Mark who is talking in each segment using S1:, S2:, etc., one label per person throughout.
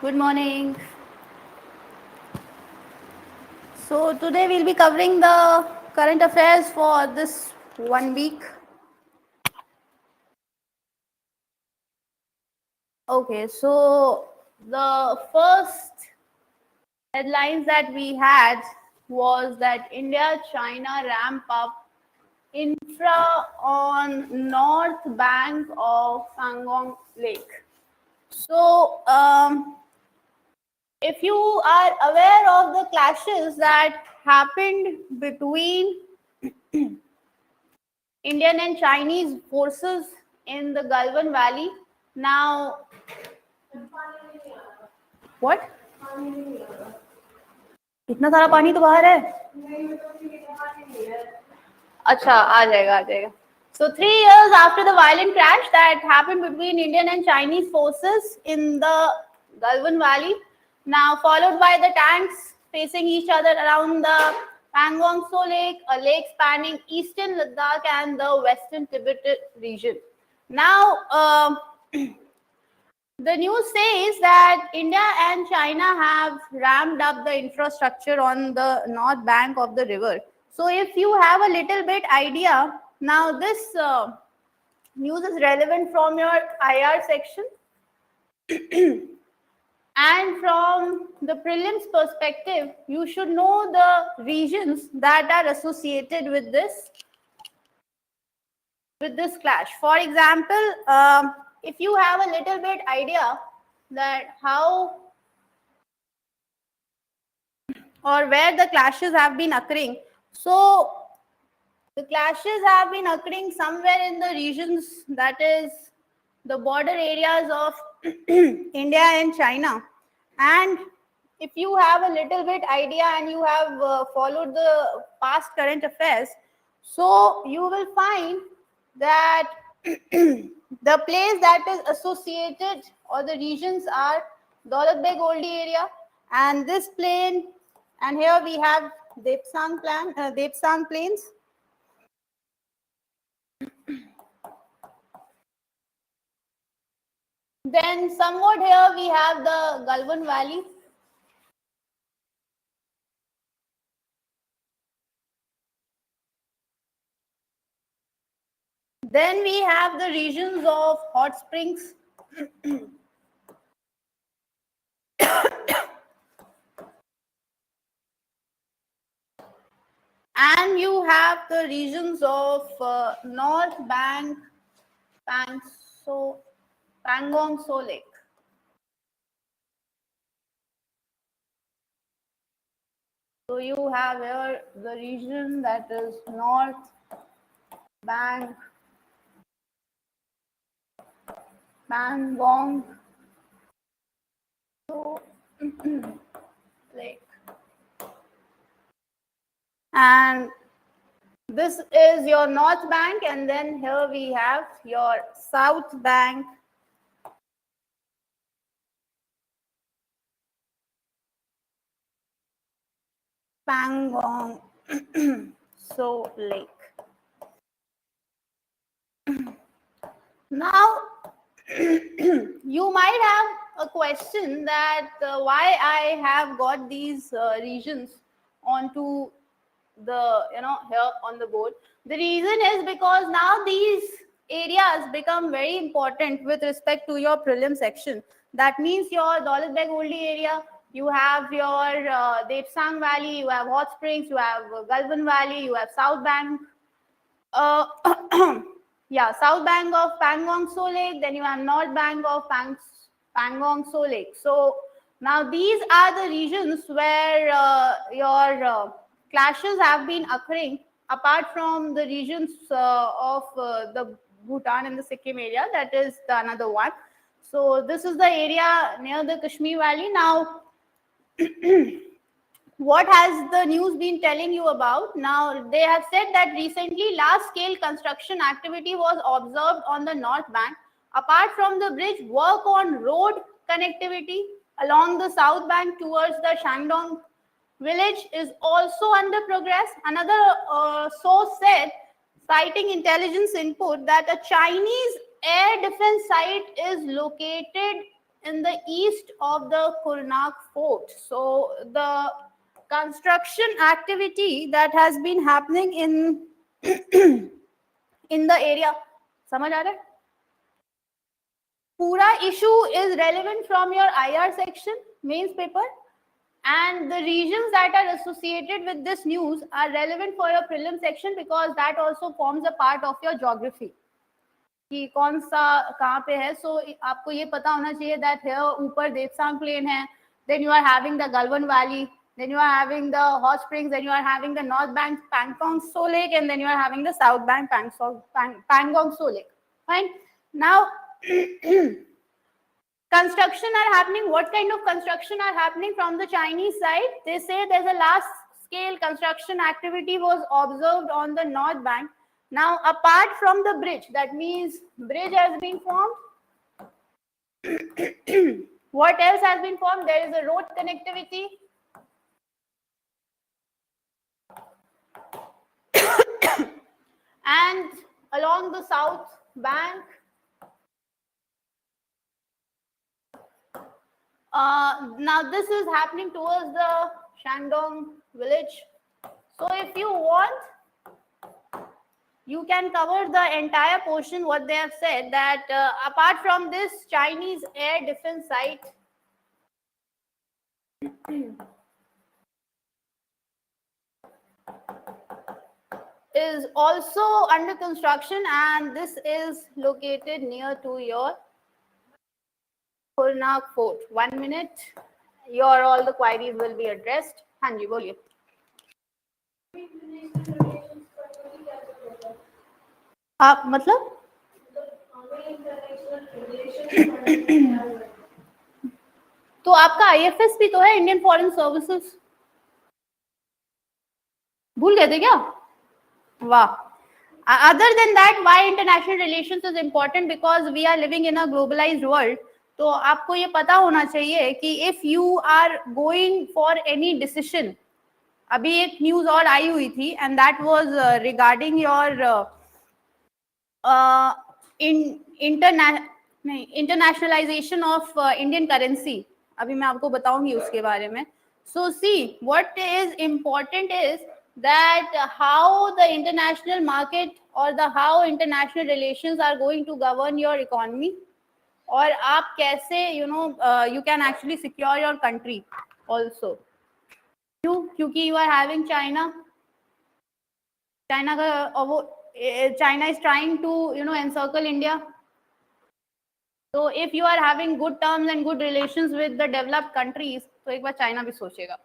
S1: Good morning. So today we'll be covering the current affairs for this 1 week. Okay, so the first headlines that we had was that India-China ramp up infra on north bank of Pangong Lake. So if you are aware of the clashes that happened between Indian and Chinese forces in the Galwan Valley, now what? इतना सारा पानी तो बाहर है अच्छा आ जाएगा So 3 years after the violent crash that happened between Indian and Chinese forces in the Galwan Valley, now followed by the tanks facing each other around the Pangong Tso Lake, a lake spanning eastern Ladakh and the western Tibet region. Now, the news says that India and China have ramped up the infrastructure on the north bank of the river. So if you have a little bit idea, now this news is relevant from your IR section. And from the prelims perspective, you should know the regions that are associated with this clash. For example, if you have a little bit idea that how or where the clashes have been occurring. So the clashes have been occurring somewhere in the regions that is the border areas of India and China. And if you have a little bit idea and you have followed the past current affairs, so you will find that the place that is associated or the regions are Daulat Beg Oldie area and this plain, and here we have Depsang Plains. Then somewhat here we have the Galwan Valley. Then we have the regions of hot springs. And you have the regions of North Bank, Pangong Tso Lake. So you have here the region that is North Bank, Pangong Tso Lake. And this is your North Bank, and then here we have your South Bank. Pangong Tso Lake. Now, you might have a question that why I have got these regions onto the, here on the board. The reason is because now these areas become very important with respect to your prelim section. That means your Daulat Beg Oldie area, you have your Depsang Valley, you have Hot Springs, you have Galwan Valley, you have South Bank. Yeah, South Bank of Pangong Tso Lake, then you have North Bank of Pangong Tso Lake. So now these are the regions where your clashes have been occurring apart from the regions of the Bhutan and the Sikkim area, that is the another one. So this is the area near the Kashmir Valley. Now, what has the news been telling you about? Now, they have said that recently large-scale construction activity was observed on the North Bank. Apart from the bridge, work on road connectivity along the South Bank towards the Shandong village is also under progress. Another source said, citing intelligence input, that a Chinese air defense site is located in the east of the Kurnak fort. So the construction activity that has been happening in in the area, समझ आ रहा है? पूरा issue is relevant from your IR section, mains paper, and the regions that are associated with this news are relevant for your prelim section because that also forms a part of your geography. कि कौन सा कहाँ पे है. So आपको ये पता होना चाहिए that here ऊपर देवसांग plain है, then you are having the Galwan Valley, then you are having the hot springs, then you are having the north bank Pangong So Lake, and then you are having the south bank Pangong So Lake. Fine. Now construction are happening. What kind of construction are happening from the Chinese side? They say there's a large scale construction activity was observed on the north bank. Now, apart from the bridge, that means bridge has been formed. What else has been formed? There is a road connectivity. And along the south bank, now this is happening towards the Shandong village. So if you want, you can cover the entire portion what they have said that apart from this Chinese air defense site is also under construction, and this is located near to your Kurnak fort. 1 minute, your all the queries will be addressed. हाँ जी बोलिए. आप मतलब तो आपका IFS भी तो है, Indian foreign services, भूल गए थे क्या? वाह. Other than that, why international relations is important? Because we are living in a globalized world. तो आपको ये पता होना चाहिए कि if you are going for any decision, अभी एक न्यूज और आई हुई थी and that was regarding your internationalization of Indian currency. अभी मैं आपको बताऊंगी उसके बारे में. So see, what is important is that how the international market or the how international relations are going to govern your economy, और आप कैसे you can actually secure your country also. क्यों? क्योंकि you are having China का और वो China is trying to encircle India. So if you are having good terms and good relations with the developed countries, तो एक बार China भी सोचेगा.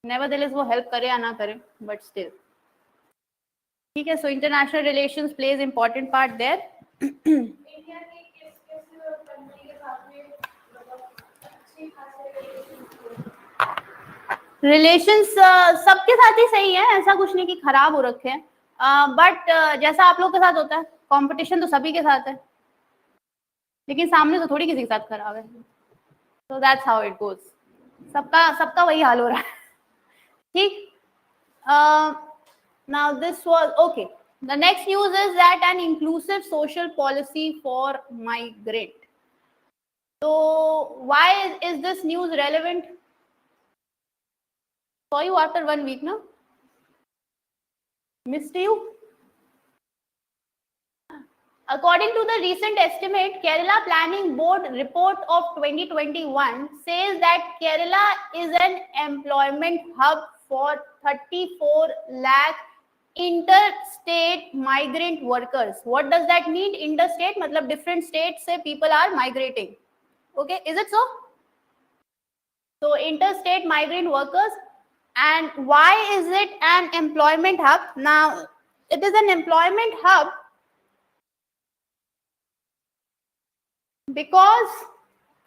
S1: Nevertheless वो हेल्प करे या ना करे, but still. ठीक है. So international relations plays important part there. Relations सबके साथ ही सही है, ऐसा कुछ नहीं कि खराब हो रखे हैं. बट जैसा आप लोग के साथ होता है, कंपटीशन तो सभी के साथ है, लेकिन सामने तो थोड़ी किसी के साथ खराब है. So that's how it goes. सबका वही हाल हो रहा है. ठीक. Now this was okay. The next news is that an inclusive social policy for migrant. So why is this news relevant? Saw you after 1 week, no? Missed you? According to the recent estimate, Kerala Planning Board report of 2021 says that Kerala is an employment hub for 34 lakh interstate migrant workers. What does that mean? Interstate मतलब different states से people are migrating. Okay, is it so? So interstate migrant workers. And why is it an employment hub? Now, it is an employment hub because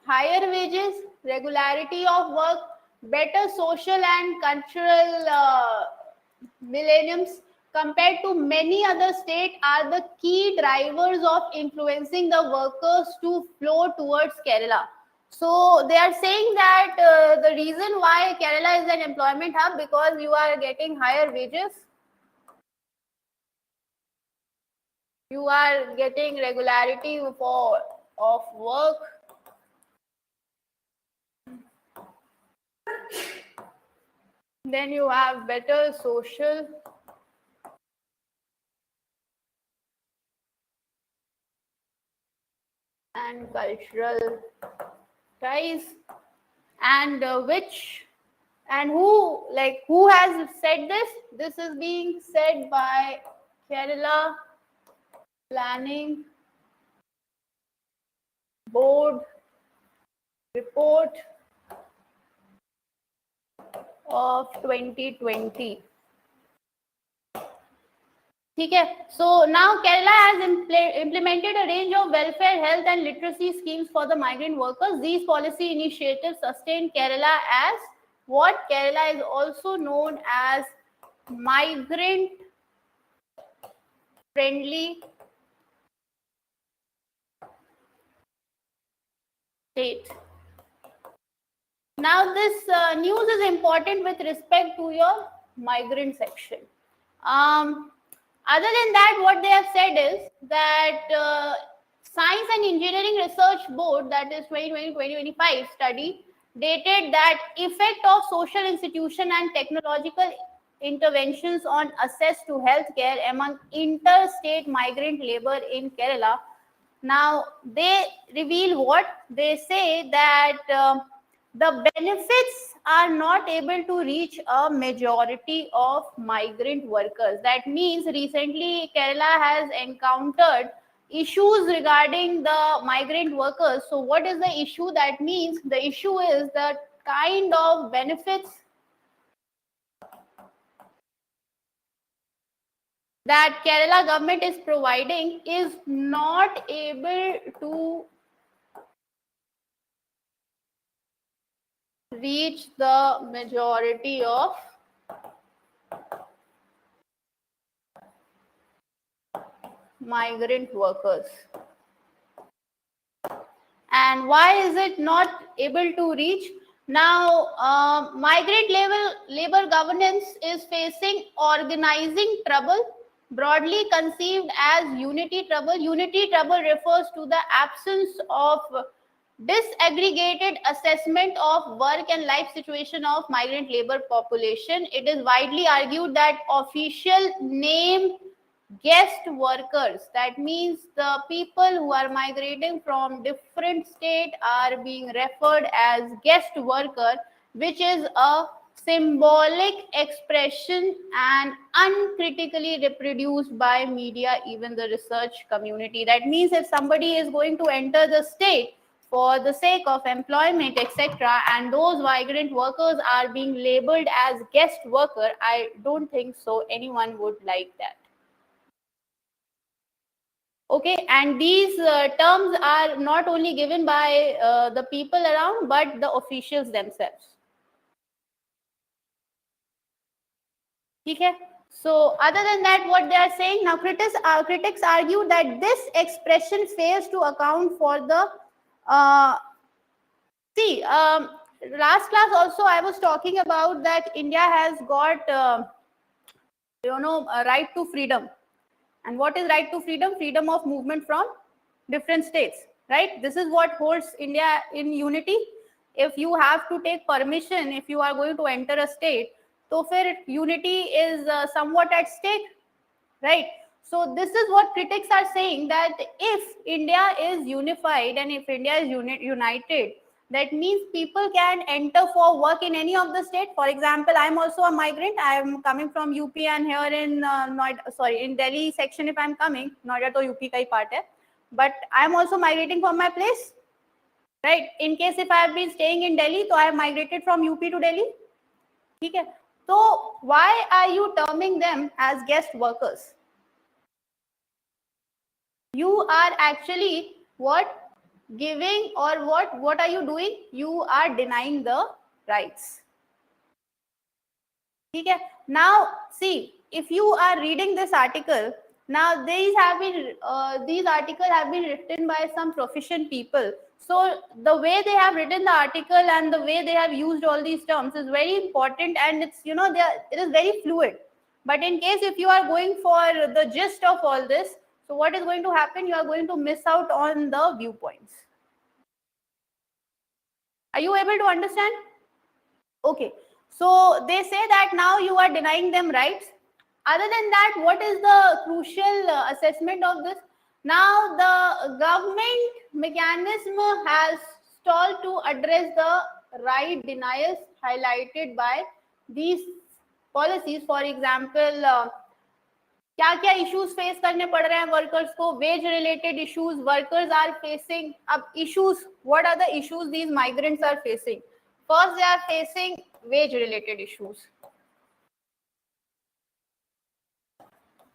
S1: higher wages, regularity of work, better social and cultural millenniums compared to many other states are the key drivers of influencing the workers to flow towards Kerala. So they are saying that the reason why Kerala is an employment hub because you are getting higher wages, you are getting regularity of work, Then you have better social and cultural ties, and who has said this? This is being said by Kerala Planning Board report of 2020. Okay, so now Kerala has implemented a range of welfare, health, and literacy schemes for the migrant workers. These policy initiatives sustain Kerala as what Kerala is also known as migrant friendly state. Now, this news is important with respect to your migrant section. Other than that, what they have said is that Science and Engineering Research Board, that is 2020-2025 study, dated that effect of social institution and technological interventions on access to healthcare among interstate migrant labor in Kerala. Now, they reveal what? They say that the benefits are not able to reach a majority of migrant workers. That means recently Kerala has encountered issues regarding the migrant workers. So what is the issue? That means the issue is the kind of benefits that Kerala government is providing is not able to reach the majority of migrant workers. And why is it not able to reach? Now, migrant labor governance is facing organizing trouble, broadly conceived as unity trouble. Unity trouble refers to the absence of disaggregated assessment of work and life situation of migrant labor population. It is widely argued that official name guest workers, that means the people who are migrating from different state, are being referred as guest worker, which is a symbolic expression and uncritically reproduced by media, even the research community. That means if somebody is going to enter the state for the sake of employment, etc., and those migrant workers are being labeled as guest worker, I don't think so anyone would like that. Okay, and these terms are not only given by the people around, but the officials themselves. Okay, so other than that, what they are saying now, critics argue that this expression fails to account for the last class also I was talking about that India has got a right to freedom. And what is right to freedom? Freedom of movement from different states, right? This is what holds India in unity. If you have to take permission, if you are going to enter a state, so fair unity is somewhat at stake, right? So this is what critics are saying, that if India is unified and if India is united, that means people can enter for work in any of the state. For example, I'm also a migrant. I'm coming from UP, and here in Noida, in Delhi section, if I'm coming, Noida to UP ka hi part hai, but I'm also migrating from my place, right? In case if I have been staying in Delhi, so I have migrated from UP to Delhi. Okay. So why are you terming them as guest workers? You are actually what? Giving, or what are you doing? You are denying the rights. Okay. Now see, if you are reading this article, now these articles have been written by some proficient people. So the way they have written the article and the way they have used all these terms is very important, and it's it is very fluid. But in case if you are going for the gist of all this, so what is going to happen? You are going to miss out on the viewpoints. Are you able to understand? Okay, so they say that now you are denying them rights. Other than that, what is the crucial assessment of this? Now the government mechanism has stalled to address the right denials highlighted by these policies. For example, क्या क्या issues face करने पड़ रहे हैं workers को, wage related issues workers are facing. अब issues, what are the issues these migrants are facing? First they are facing wage related issues.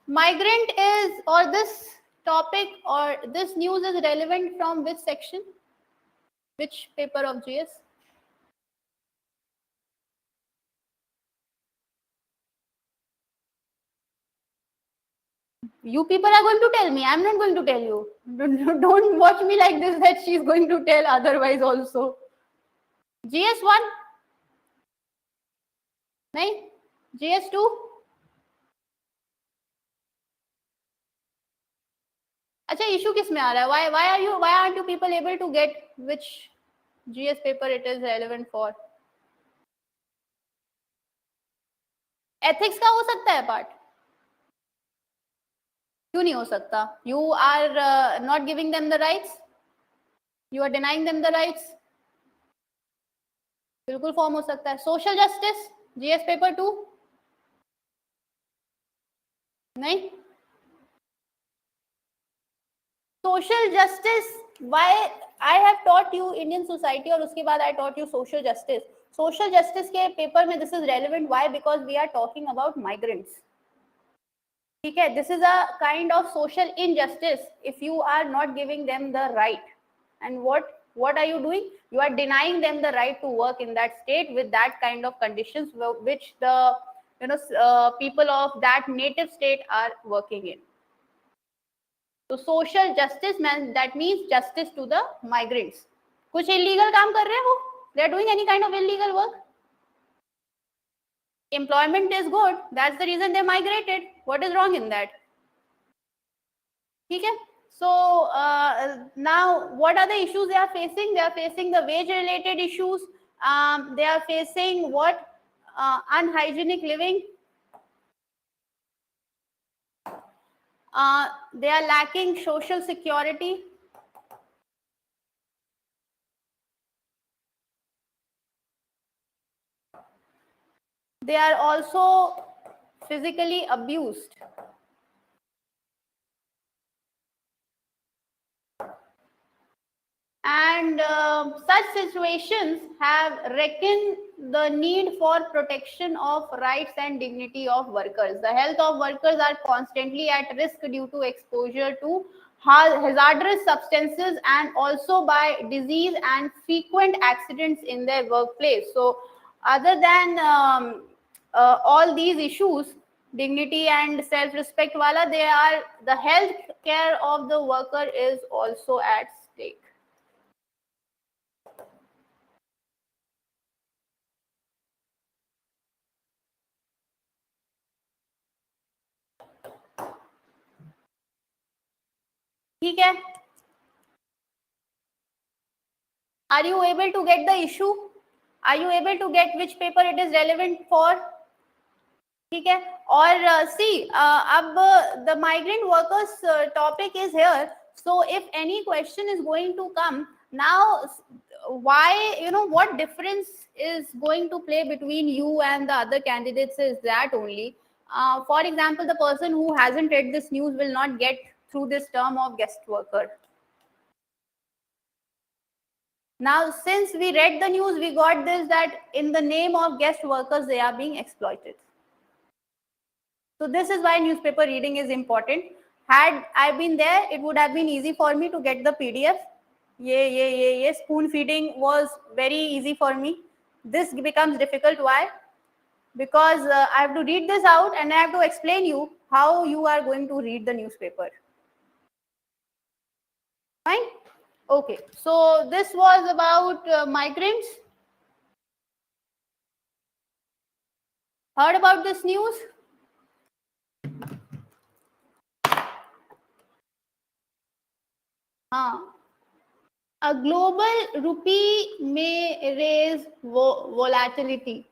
S1: Migrant is, or this topic or this news is relevant from which section, which paper of GS? You people are going to tell me, I'm not going to tell you. Don't watch me like this that she's going to tell otherwise also. GS1? nahi, GS2? अच्छा, issue किस में आ रहा है? why aren't you people able to get which GS paper it is relevant for? Ethics का हो सकता है part? क्यों नहीं हो सकता? You are not giving them the rights, you are denying them the rights. बिल्कुल फॉर्म हो सकता है. Social justice GS paper 2? नहीं. Social justice, why I have taught you Indian society और उसके बाद I taught you social justice. Social justice के paper में this is relevant. Why? Because we are talking about migrants. ठीक है, this is a kind of social injustice if you are not giving them the right. And what are you doing? You are denying them the right to work in that state with that kind of conditions which the people of that native state are working in. So social justice that means justice to the migrants. कुछ illegal काम कर रहे हैं वो, they are doing any kind of illegal work. Employment is good, that's the reason they migrated. What is wrong in that? ठीक है. So now what are the issues they are facing? They are facing the wage related issues. They are facing what? Unhygienic living. They are lacking social security. They are also physically abused. And such situations have reckoned the need for protection of rights and dignity of workers. The health of workers are constantly at risk due to exposure to hazardous substances and also by disease and frequent accidents in their workplace. So other than all these issues, dignity and self-respect wala, they are, the health care of the worker is also at stake. ठीक है. Are you able to get the issue? Are you able to get which paper it is relevant for? ठीक है. और see, अब the migrant workers topic is here. So if any question is going to come now, why, what difference is going to play between you and the other candidates is that only. For example, the person who hasn't read this news will not get through this term of guest worker. Now, since we read the news, we got this, that in the name of guest workers, they are being exploited. So this is why newspaper reading is important. Had I been there, it would have been easy for me to get the PDF. Yeah, spoon feeding was very easy for me. This becomes difficult. Why? Because I have to read this out and I have to explain you how you are going to read the newspaper. Fine? Okay, so this was about migrants. Heard about this news? हाँ. A global rupee may raise volatility.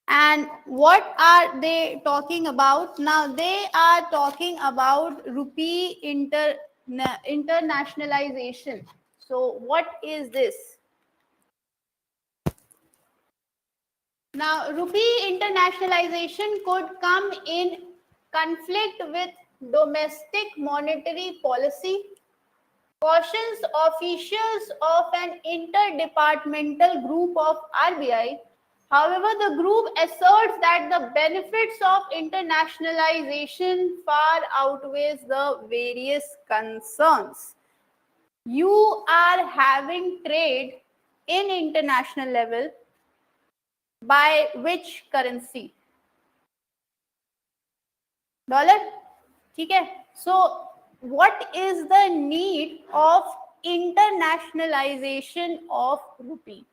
S1: And what are they talking about? Now they are talking about rupee internationalization. So what is this? Now rupee internationalization could come in conflict with domestic monetary policy, cautions officials of an interdepartmental group of RBI. However, the group asserts that the benefits of internationalization far outweighs the various concerns. You are having trade in international level by which currency? Dollar? ठीक है? So what is the need of internationalization of rupee?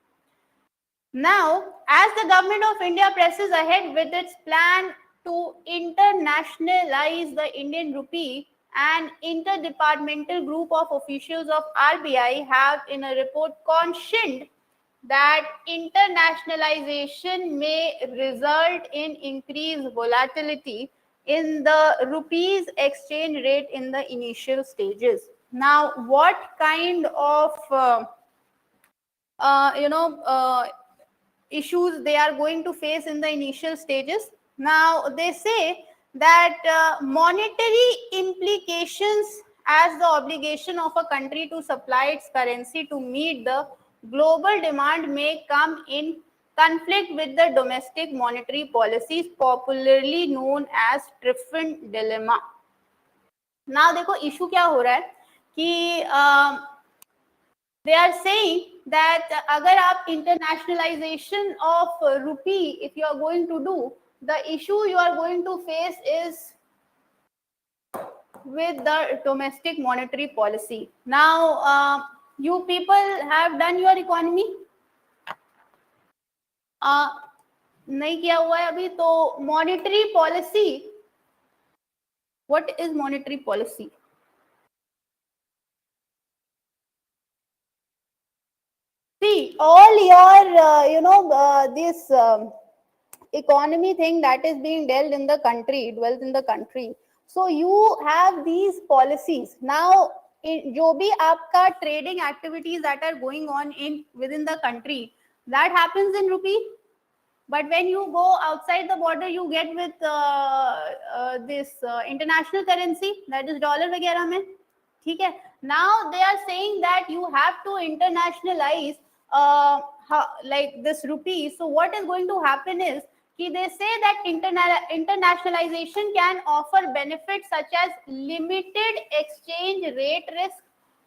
S1: Now, as the government of India presses ahead with its plan to internationalize the Indian rupee, an interdepartmental group of officials of RBI have in a report cautioned that internationalization may result in increased volatility in the rupee's exchange rate in the initial stages. Now, what kind of uh, you know uh, issues they are going to face in the initial stages? Now they say that monetary implications, as the obligation of a country to supply its currency to meet the global demand may come in conflict with the domestic monetary policies, popularly known as Triffin dilemma. Now देखो issue क्या हो रहा है कि they are saying that agar aap internationalization of rupee, if you are going to do, the issue you are going to face is with the domestic monetary policy. Now you people have done your economy, नहीं किया हुआ है अभी तो monetary policy. What is monetary policy? See, all your this economy thing that is being dwells in the country. So you have these policies. Now, जो भी आपका trading activities that are going on in within the country, that happens in rupee. But when you go outside the border, you get with this international currency, that is dollar वगैरह में. ठीक है? Now they are saying that you have to internationalize like this rupee. So what is going to happen is they say that internationalization can offer benefits such as limited exchange rate risk,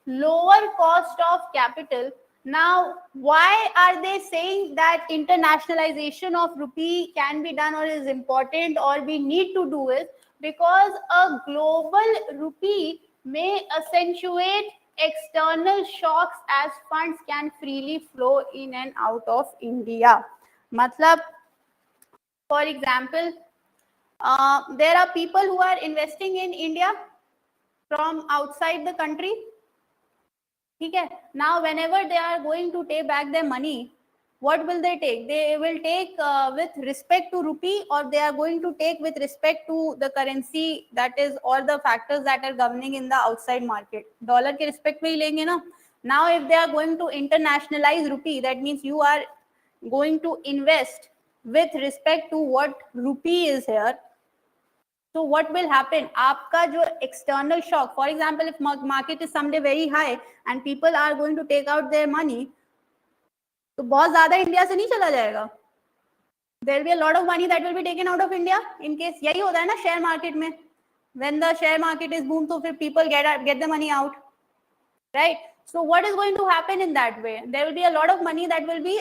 S1: lower cost of capital. Now, why are they saying that internationalization of rupee can be done or is important or we need to do it? Because a global rupee may accentuate external shocks as funds can freely flow in and out of India. Matlab, for example, there are people who are investing in India from outside the country. Okay. Now, whenever they are going to take back their money, what will they take? They will take with respect to rupee, or they are going to take with respect to the currency that is, or the factors that are governing in the outside market. Dollar ke respect mein hi lenge na. Now, if they are going to internationalize rupee, that means you are going to invest with respect to what rupee is here. So what will happen? आपका जो external shock, for example, if market is someday very high and people are going to take out their money, तो बहुत ज़्यादा India से नहीं चला जाएगा. There will be a lot of money that will be taken out of India. In case यही होता है ना share market में. When the share market is boom, तो फिर people get the money out, right? So what is going to happen in that way? There will be a lot of money that will be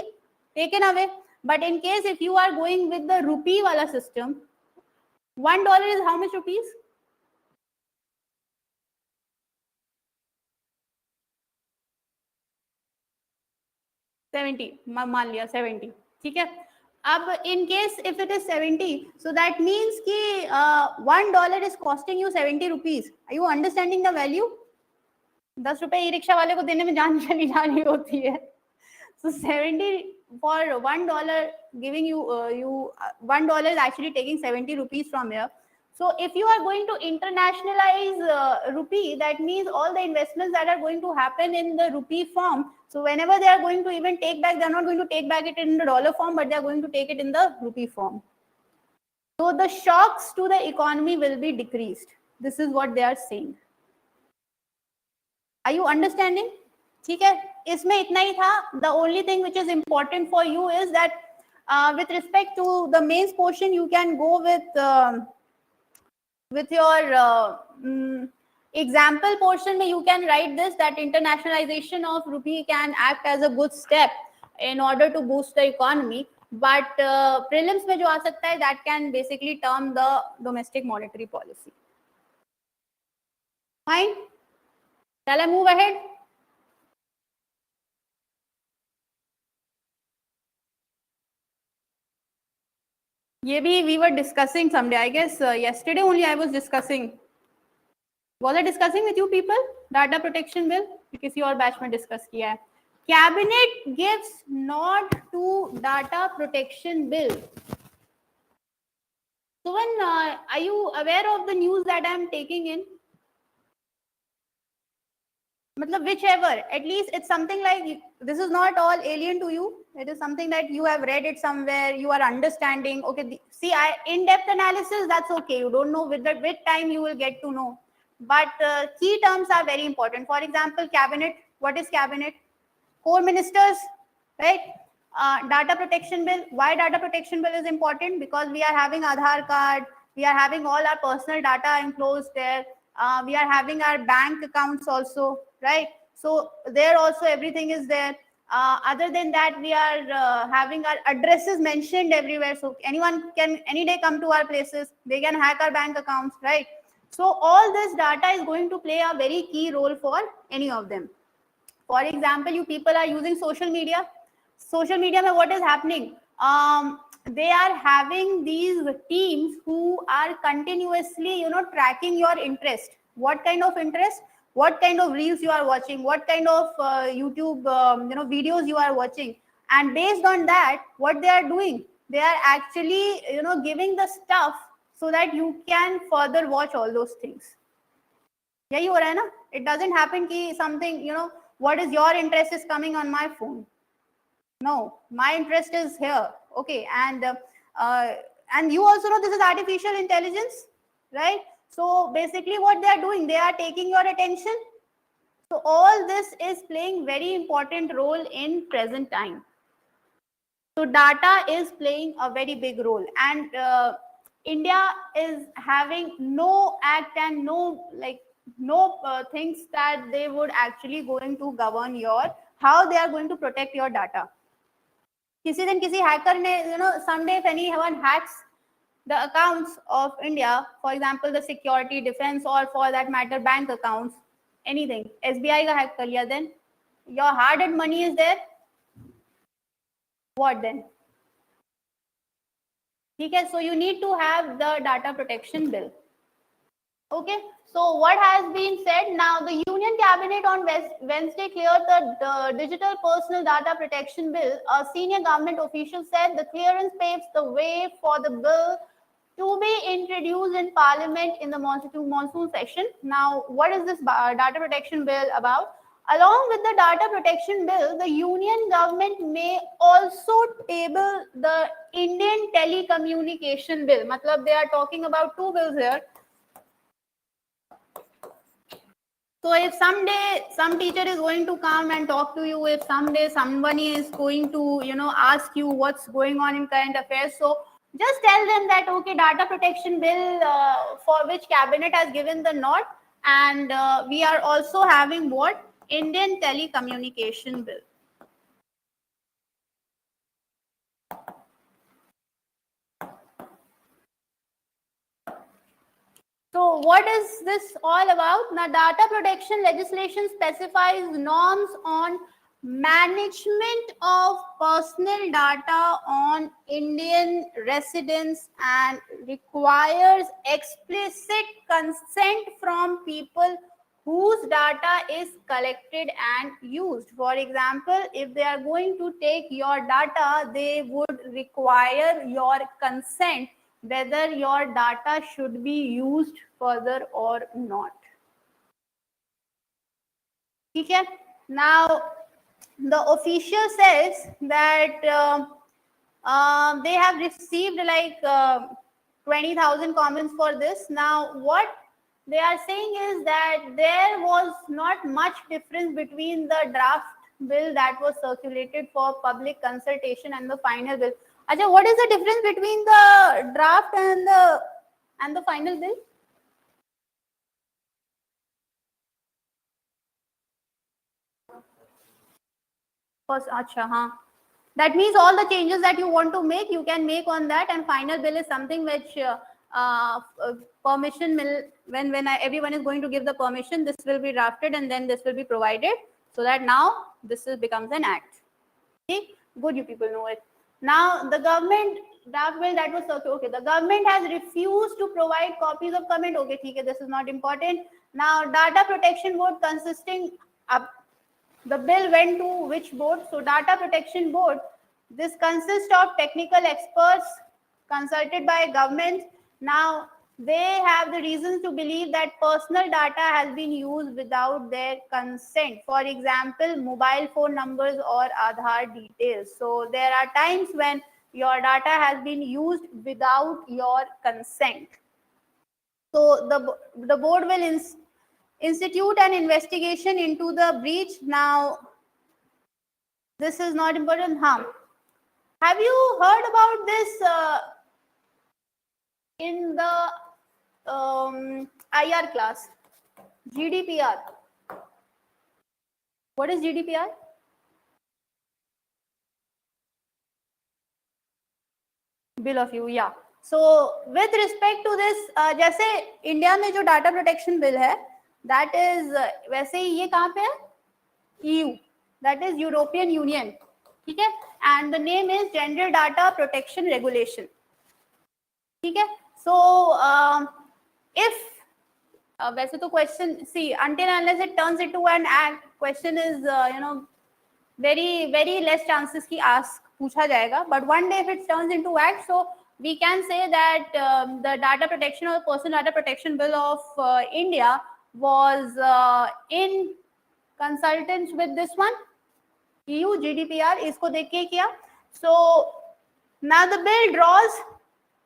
S1: taken away. But in case if you are going with the rupee wala system, $1 is how much rupees? 70, मान लिया 70. ठीक है? अब in case if it is 70, so that means कि $1 is costing you 70 rupees. Are you understanding the value? 10 रुपए e rickshaw वाले को देने में जान चली जा रही होती है. So 70 for $1 giving you $1 is actually taking 70 rupees from here. So if you are going to internationalize rupee, that means all the investments that are going to happen in the rupee form. So whenever they are going to even take back, they are not going to take back it in the dollar form, but they are going to take it in the rupee form. So the shocks to the economy will be decreased. This is what they are saying. Are you understanding? ठीक है, इसमें इतना ही था. The only thing which is important for you is that with respect to the mains portion, you can go with your example portion. You can write this, that internationalization of rupee can act as a good step in order to boost the economy. But prelims में जो आ सकता है, that can basically term the domestic monetary policy. Fine. Shall I move ahead? ये भी we were discussing someday. I guess yesterday only I was discussing. Was I discussing with you people? Data protection bill? किसी और batch में discuss किया है. Cabinet gives nod to data protection bill. So when are you aware of the news that I am taking in? Matlab whichever, at least it's something like, this is not all alien to you. It is something that you have read it somewhere, you are understanding. Okay, see, in-depth analysis, that's okay. You don't know with time you will get to know. But key terms are very important. For example, cabinet. What is cabinet? Core ministers, right? Data protection bill. Why data protection bill is important? Because we are having Aadhaar card, we are having all our personal data enclosed there. We are having our bank accounts also, right? So there also everything is there. Other than that, we are having our addresses mentioned everywhere. So anyone can any day come to our places. They can hack our bank accounts, right? So all this data is going to play a very key role for any of them. For example, you people are using social media. Social media, what is happening? They are having these teams who are continuously, tracking your interest. What kind of interest? What kind of reels you are watching? What kind of YouTube, videos you are watching? And based on that, what they are doing? They are actually, giving the stuff so that you can further watch all those things. यही हो रहा है ना? It doesn't happen कि something, what is your interest is coming on my phone. No, my interest is here. Okay, and you also know this is artificial intelligence, right? So basically what they are doing, they are taking your attention. So all this is playing very important role in present time. So data is playing a very big role, and India is having no act and no things that they would actually going to govern how they are going to protect your data. किसी दिन किसी hacker ने, someday if anyone hacks the accounts of India, for example the security, defense, or for that matter bank accounts, anything, SBI का hack कर लिया, then your hard-earned money is there. What then? ठीक है, so you need to have the data protection bill. Okay, so what has been said now, the Union Cabinet on Wednesday cleared the Digital Personal Data Protection Bill. A senior government official said the clearance paves the way for the bill to be introduced in Parliament in the monsoon session. Now, what is this data protection bill about? Along with the data protection bill, the union government may also table the Indian telecommunication bill. Matlab they are talking about two bills here. So if someday some teacher is going to come and talk to you, if someday somebody is going to, ask you what's going on in current affairs, so just tell them that, okay, data protection bill for which cabinet has given the nod, and we are also having what? Indian telecommunication bill. So what is this all about? Now, data protection legislation specifies norms on management of personal data on Indian residents and requires explicit consent from people whose data is collected and used. For example, if they are going to take your data, they would require your consent whether your data should be used further or not. Okay? Now, the official says that they have received like 20,000 comments for this. Now, what they are saying is that there was not much difference between the draft bill that was circulated for public consultation and the final bill. Acha, what is the difference between the draft and the final bill? First, acha, huh? That means all the changes that you want to make, you can make on that, and final bill is something which permission will, when everyone is going to give the permission, this will be drafted and then this will be provided, so that now this becomes an act. Okay, good, you people know it. Now the government draft bill that was okay, the government has refused to provide copies of comment. Okay, okay, this is not important. Now data protection board consisting up. The bill went to which board? So data protection board. This consists of technical experts consulted by government. Now they have the reasons to believe that personal data has been used without their consent. For example, mobile phone numbers or Aadhaar details. So there are times when your data has been used without your consent. So the board will institute an investigation into the breach. Now, this is not important. Have you heard about this in the IR class? GDPR. What is GDPR? Bill of you, yeah. So with respect to this, जैसे India में जो data protection bill है, that is वैसे ही ये कहाँ पे है? EU, that is European Union, ठीक है? And the name is General Data Protection Regulation, ठीक है? So if वैसे तो question, see, until unless it turns into an act, question is very less chances ki ask पूछा जाएगा. But one day if it turns into act, so we can say that the data protection or personal data protection bill of India was in consultants with this one EU GDPR. इसको देख के किया. So now the bill draws,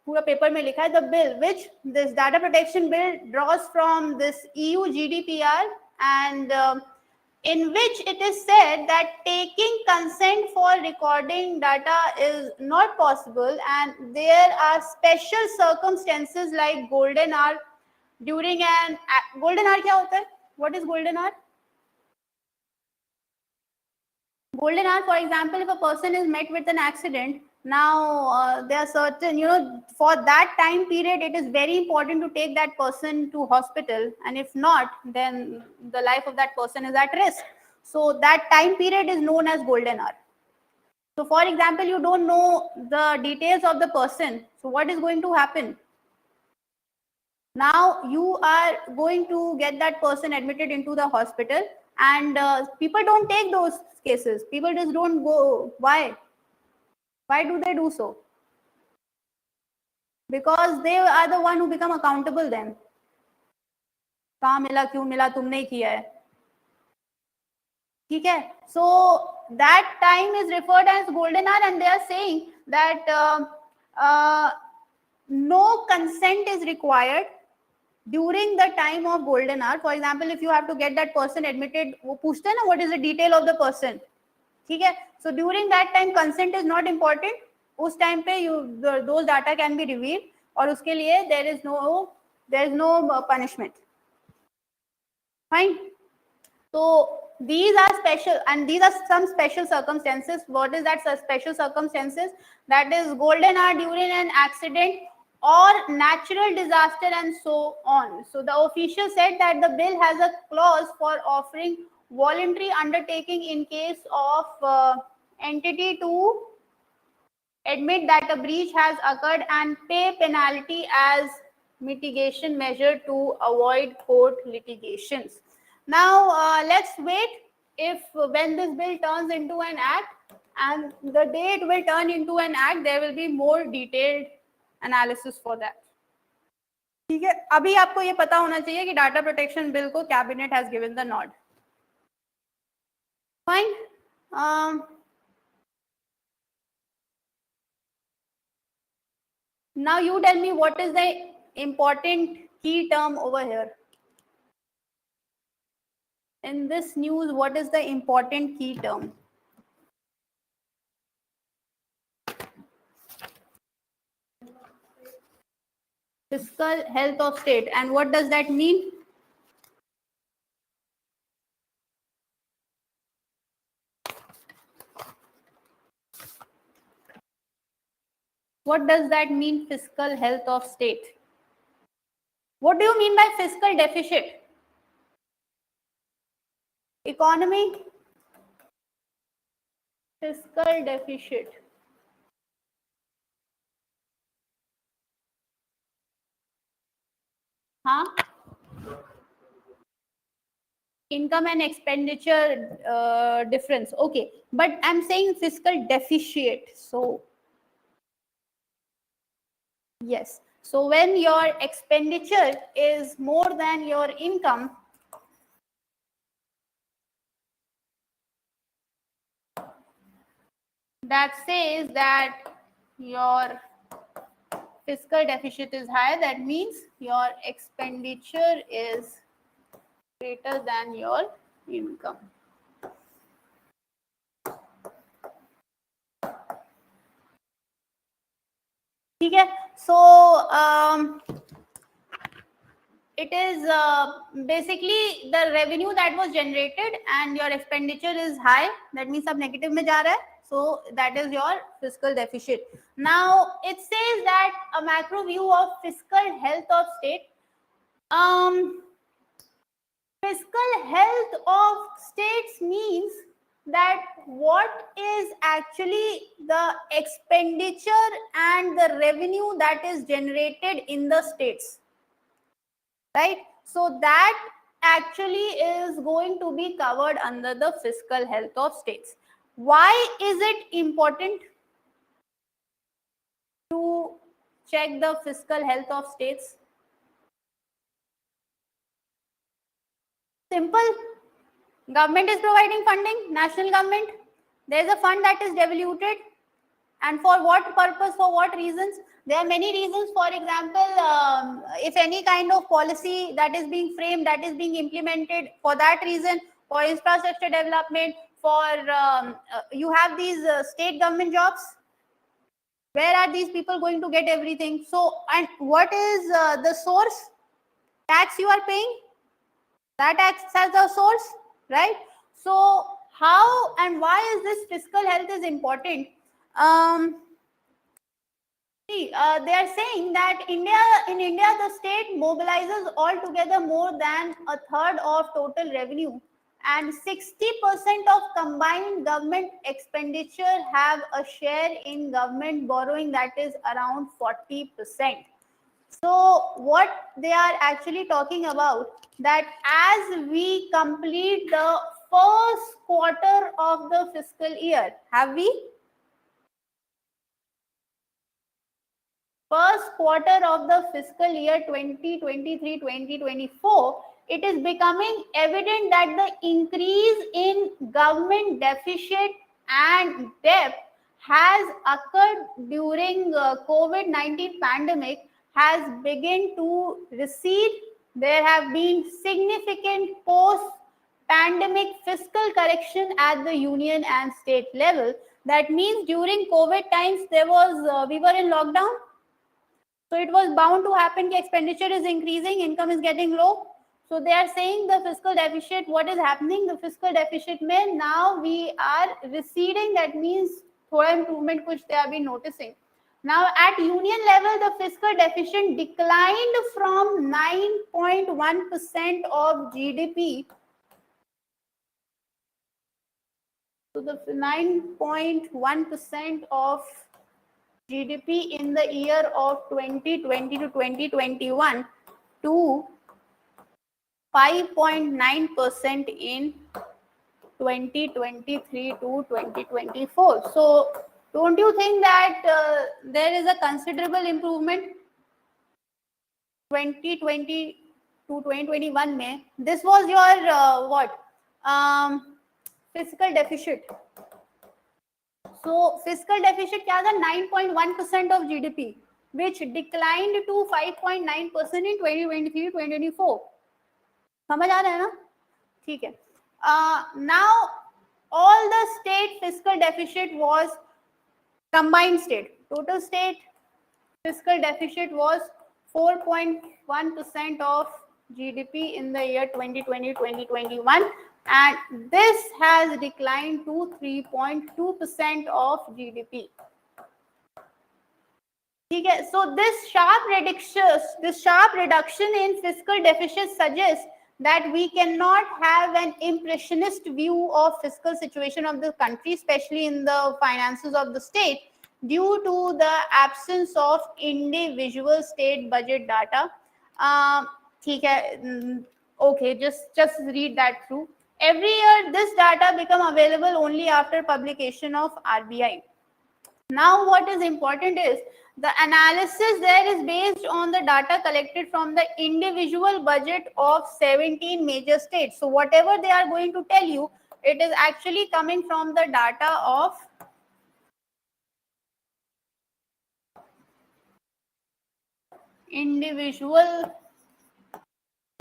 S1: पूरा paper में लिखा है, the bill which this data protection bill draws from this EU GDPR, and in which it is said that taking consent for recording data is not possible, and there are special circumstances like golden hour. During an golden hour क्या होता है? What is golden hour? Golden hour, for example, if a person is met with an accident, now there are certain, for that time period, it is very important to take that person to hospital, and if not, then the life of that person is at risk. So that time period is known as golden hour. So for example, you don't know the details of the person. So what is going to happen? Now you are going to get that person admitted into the hospital, and people don't take those cases. People just don't go. Why? Why do they do so? Because they are the one who become accountable then. कहाँ मिला, क्यों मिला, तुमने ही किया है. ठीक है? So that time is referred as golden hour, and they are saying that no consent is required during the time of golden hour. For example, if you have to get that person admitted, वो पूछते हैं ना, what is the detail of the person, ठीक है? So during that time consent is not important. उस time पे those data can be revealed, और उसके लिए there is no punishment. Fine. So these are special, and these are some special circumstances. What is that special circumstances? That is golden hour during an accident or natural disaster and so on. So the official said that the bill has a clause for offering voluntary undertaking in case of entity to admit that a breach has occurred and pay penalty as mitigation measure to avoid court litigations. Now let's wait if when this bill turns into an act, and the day it will turn into an act, there will be more detailed analysis for that. ठीक है, अभी आपको ये पता होना चाहिए कि data protection bill को cabinet has given the nod. Fine. Now you tell me what is the important key term over here. In this news, what is the important key term? Fiscal health of state. And what does that mean? What does that mean, fiscal health of state? What do you mean by fiscal deficit? Economy? Fiscal deficit. Huh? Income and expenditure difference. Okay, but I'm saying fiscal deficit. So yes. So when your expenditure is more than your income, that says that your fiscal deficit is high. That means your expenditure is greater than your income. Okay, so it is basically the revenue that was generated and your expenditure is high. That means sab negative mein ja raha hai. So that is your fiscal deficit. Now it says that a macro view of fiscal health of state. Fiscal health of states means that what is actually the expenditure and the revenue that is generated in the states, right? So that actually is going to be covered under the fiscal health of states. Why is it important to check the fiscal health of states? Simple. Government is providing funding, national government. There is a fund that is devoluted. And for what purpose, for what reasons? There are many reasons. For example, if any kind of policy that is being framed, that is being implemented for that reason, for infrastructure development, for you have these state government jobs. Where are these people going to get everything? So, and what is the source? Tax you are paying? That acts as a source, right? So how and why is this fiscal health is important? They are saying that in India, the state mobilizes altogether more than a third of total revenue, and 60% of combined government expenditure have a share in government borrowing, that is around 40%. So what they are actually talking about, that as we complete the first quarter of the fiscal year, have we? First quarter of the fiscal year 2023-2024, it is becoming evident that the increase in government deficit and debt has occurred during COVID-19 pandemic has begun to recede. There have been significant post-pandemic fiscal correction at the union and state level. That means during COVID times, there was we were in lockdown. So it was bound to happen that expenditure is increasing, income is getting low. So they are saying the fiscal deficit, what is happening? The fiscal deficit may now we are receding. That means thoda improvement which they have been noticing. Now at union level, the fiscal deficit declined from 9.1% of GDP to the 9.1% of GDP in the year of 2020 to 2021 to 5.9% in 2023 to 2024. So don't you think that there is a considerable improvement? 2020 to 2021 में, this was your what? Fiscal deficit. So fiscal deficit क्या था? 9.1% of GDP, which declined to 5.9% in 2023-2024. समझ आ रहा है ना? ठीक है. Now all the state fiscal deficit was combined state. Total state fiscal deficit was 4.1% of GDP in the year 2020-2021, and this has declined to 3.2% of GDP. Okay, so this sharp reduction in fiscal deficit suggests that we cannot have an impressionist view of fiscal situation of the country, especially in the finances of the state, due to the absence of individual state budget data. Okay, just read that through. Every year, this data become available only after publication of RBI. Now, what is important is the analysis there is based on the data collected from the individual budget of 17 major states. So, whatever they are going to tell you, it is actually coming from the data of individual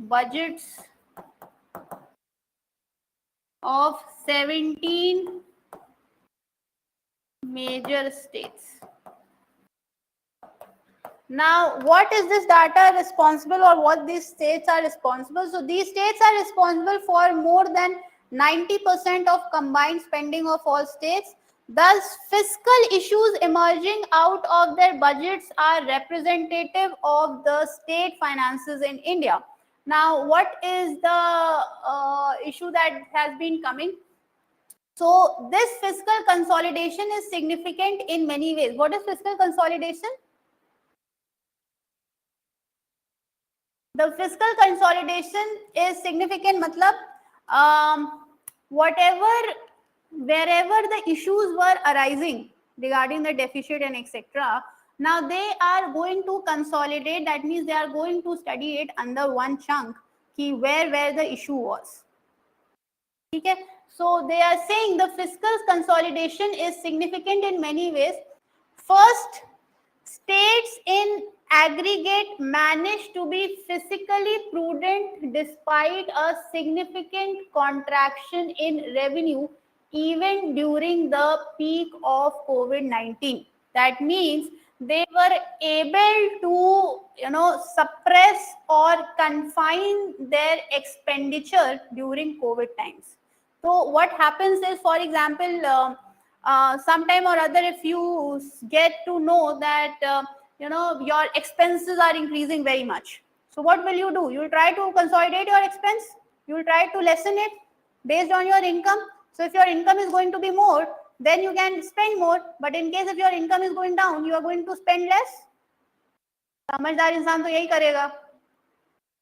S1: budgets of 17 major states. Now, what is this data responsible, or what these states are responsible? So, these states are responsible for more than 90% of combined spending of all states. Thus, fiscal issues emerging out of their budgets are representative of the state finances in India. Now, what is the issue that has been coming? So, this fiscal consolidation is significant in many ways. What is fiscal consolidation? The fiscal consolidation is significant, matlab, wherever the issues were arising regarding the deficit and etc., now they are going to consolidate. That means they are going to study it under one chunk, ki where the issue was. Okay? So they are saying the fiscal consolidation is significant in many ways. First, states in aggregate managed to be fiscally prudent despite a significant contraction in revenue even during the peak of COVID-19. That means they were able to suppress or confine their expenditure during COVID times. So what happens is, for example, sometime or other, if you get to know that your expenses are increasing very much, so what will you do? You will try to consolidate your expense. You will try to lessen it based on your income. So if your income is going to be more, then you can spend more. But in case if your income is going down, you are going to spend less. समझदार इंसान तो यही करेगा.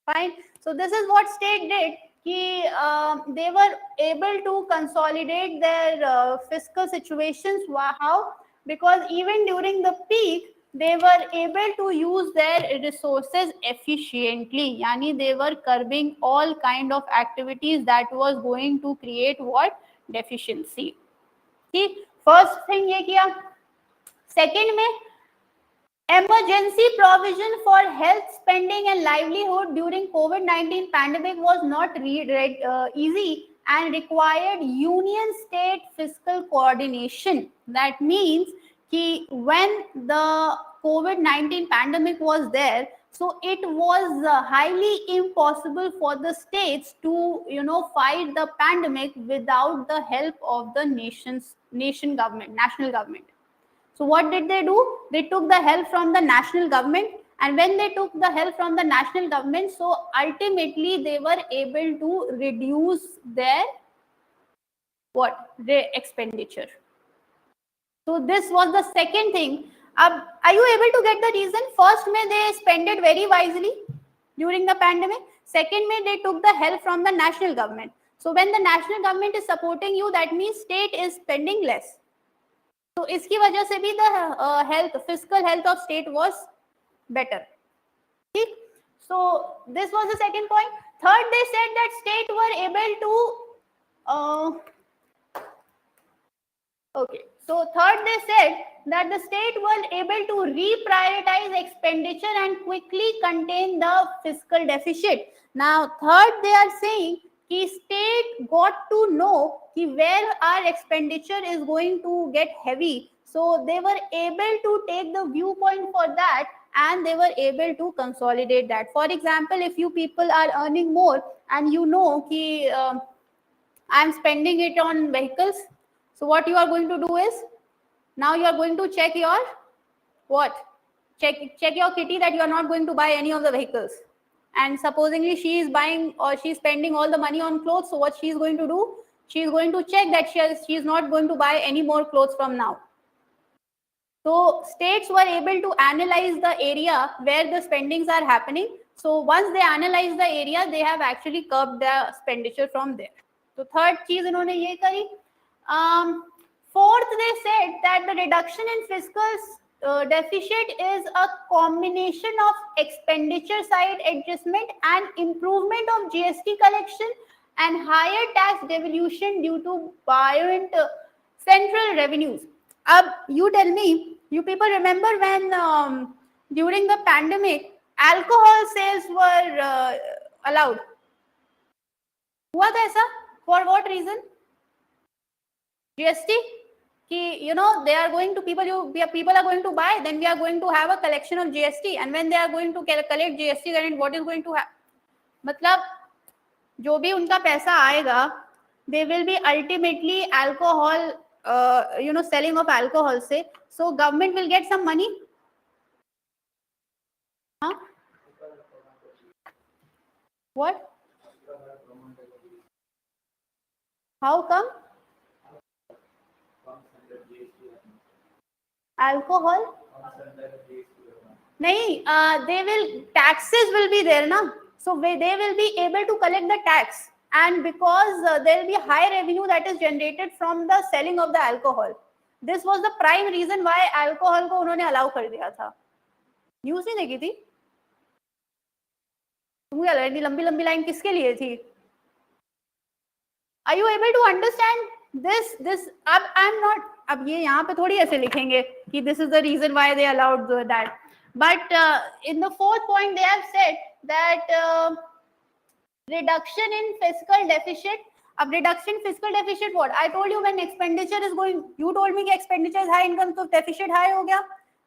S1: Fine. So this is what state did. They were able to consolidate their fiscal situations. How? Because even during the peak, they were able to use their resources efficiently. Yani they were curbing all kind of activities that was going to create what? Deficiency. See, first thing ये किया. Second में, emergency provision for health spending and livelihood during COVID-19 pandemic was not easy and required union state fiscal coordination. That means when the COVID-19 pandemic was there, so it was highly impossible for the states to fight the pandemic without the help of the national government. So what did they do? They took the help from the national government, and when they took the help from the national government, so ultimately they were able to reduce their expenditure. So this was the second thing. Are you able to get the reason? First, they spent it very wisely during the pandemic. Second में they took the help from the national government. So when the national government is supporting you, that means state is spending less. So इसकी वजह से भी the fiscal health of state was better. ठीक? So this was the second point. Third, they said that state were able to okay. So third, they said that the state was able to reprioritize expenditure and quickly contain the fiscal deficit. Now, third, they are saying कि state got to know कि where our expenditure is going to get heavy. So they were able to take the viewpoint for that and they were able to consolidate that. For example, if you people are earning more and you know कि I'm spending it on vehicles, so what you are going to do is now you are going to check your what? Check your kitty that you are not going to buy any of the vehicles. And supposingly she is buying or she is spending all the money on clothes. So what she is going to do? She is going to check that she is not going to buy any more clothes from now. So states were able to analyze the area where the spendings are happening. So once they analyze the area, they have actually curbed the expenditure from there. So third चीज इन्होंने ये करी. Fourth, they said that the reduction in fiscal deficit is a combination of expenditure side adjustment and improvement of GST collection and higher tax devolution due to buoyant central revenues. You tell me, you people remember when during the pandemic, alcohol sales were allowed? हुआ था ऐसा? For what reason? GST? You know, they are going to people are going to buy, then we are going to have a collection of GST, and when they are going to collect GST, then what is going to happen? मतलब जो भी उनका पैसा आएगा, they will be ultimately alcohol, selling of alcohol से, so government will get some money. Huh? What? How come? Alcohol? नहीं, taxes will be there na, so they will be able to collect the tax, and because there will be high revenue that is generated from the selling of the alcohol. This was the prime reason why alcohol को उन्होंने allow कर दिया था. News नहीं देखी थी? तुमको क्या लगा लंबी लंबी लाइन किसके लिए थी? Are you able to understand this? I'm not. अब ये यहाँ पे थोड़ी ऐसे लिखेंगे कि this is the reason why they allowed that. But in the fourth point, they have said that reduction in fiscal deficit. Ab reduction in fiscal deficit, what? I told you when expenditure is going, you told me that expenditure is high, income, so deficit high हो गया.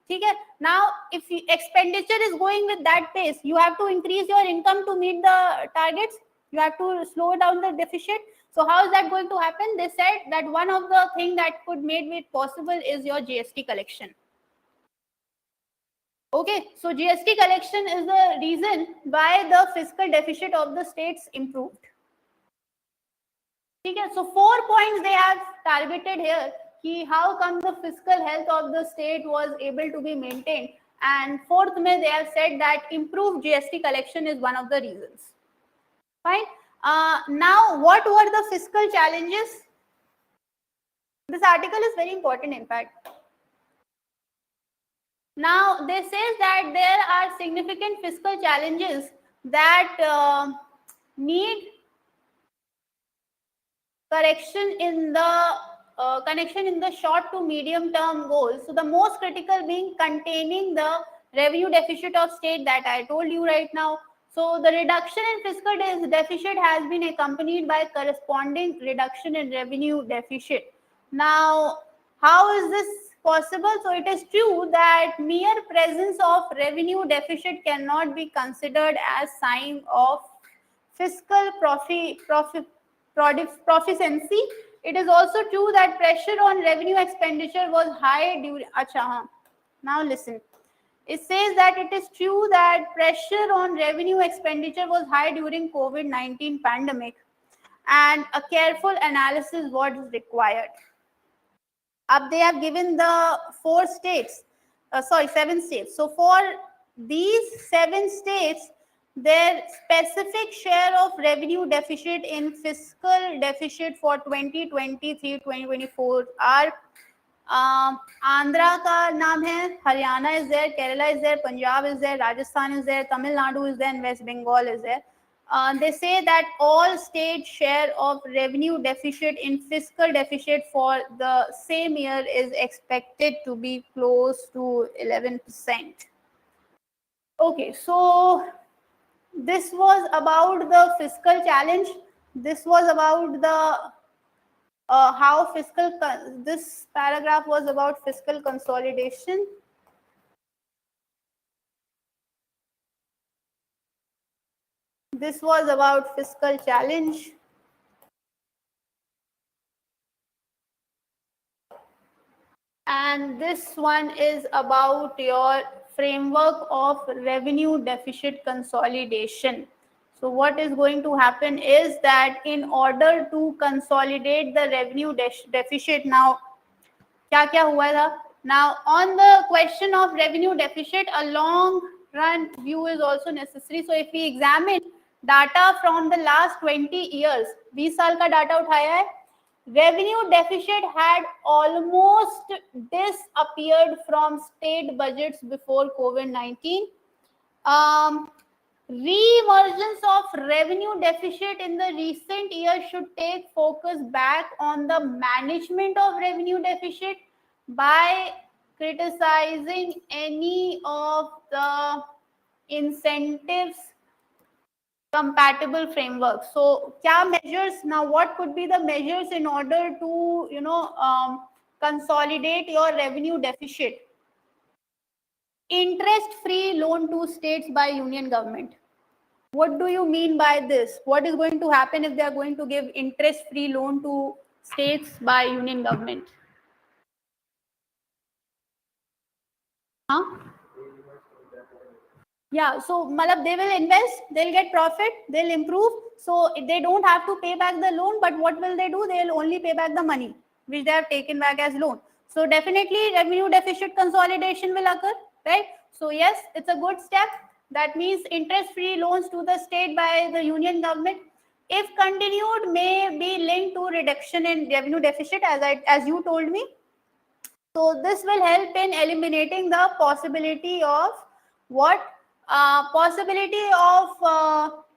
S1: ठीक है? Now, if expenditure is going with that pace, you have to increase your income to meet the targets. You have to slow down the deficit. So how is that going to happen? They said that one of the things that could make it possible is your GST collection. Okay, so GST collection is the reason why the fiscal deficit of the states improved. Okay, so 4 points they have targeted here. How come the fiscal health of the state was able to be maintained? And fourth, they have said that improved GST collection is one of the reasons. Fine. Now, what were the fiscal challenges? This article is very important, in fact. Now, they say that there are significant fiscal challenges that need correction in the connection in the short to medium term goals. So the most critical being containing the revenue deficit of state that I told you right now. So the reduction in fiscal deficit has been accompanied by corresponding reduction in revenue deficit. Now, how is this possible? So it is true that mere presence of revenue deficit cannot be considered as sign of fiscal proficiency. It is also true that pressure on revenue expenditure was high during. Now listen. It says that it is true that pressure on revenue expenditure was high during COVID-19 pandemic, and a careful analysis was required. Up they have given the 7 states. So for these 7 states, their specific share of revenue deficit in fiscal deficit for 2023-2024 are Andhra का नाम है, Haryana is there, Kerala is there, Punjab is there, Rajasthan is there, Tamil Nadu is there, and West Bengal is there. They say that all state share of revenue deficit in fiscal deficit for the same year is expected to be close to 11%. Okay, so this was about the fiscal challenge. This was about the how fiscal, this paragraph was about fiscal consolidation. This was about fiscal challenge. And this one is about your framework of revenue deficit consolidation. So what is going to happen is that in order to consolidate the revenue deficit, now क्या हुआ था? Now on the question of revenue deficit, a long run view is also necessary. So if we examine data from the last 20 years, 20 साल का data उठाया है, revenue deficit had almost disappeared from state budgets before COVID-19. Re-emergence of revenue deficit in the recent years should take focus back on the management of revenue deficit by criticizing any of the incentives compatible framework. So kya measures now, what could be the measures in order to consolidate your revenue deficit? Interest free loan to states by union government. What do you mean by this? What is going to happen if they are going to give interest free loan to states by union government? Huh? Yeah, so malab they will invest, they'll get profit, they'll improve. So they don't have to pay back the loan, but what will they do? They'll only pay back the money which they have taken back as loan. So definitely revenue deficit consolidation will occur, right? So yes, it's a good step. That means interest-free loans to the state by the union government, if continued, may be linked to reduction in revenue deficit, as you told me. So this will help in eliminating the possibility of what? Possibility of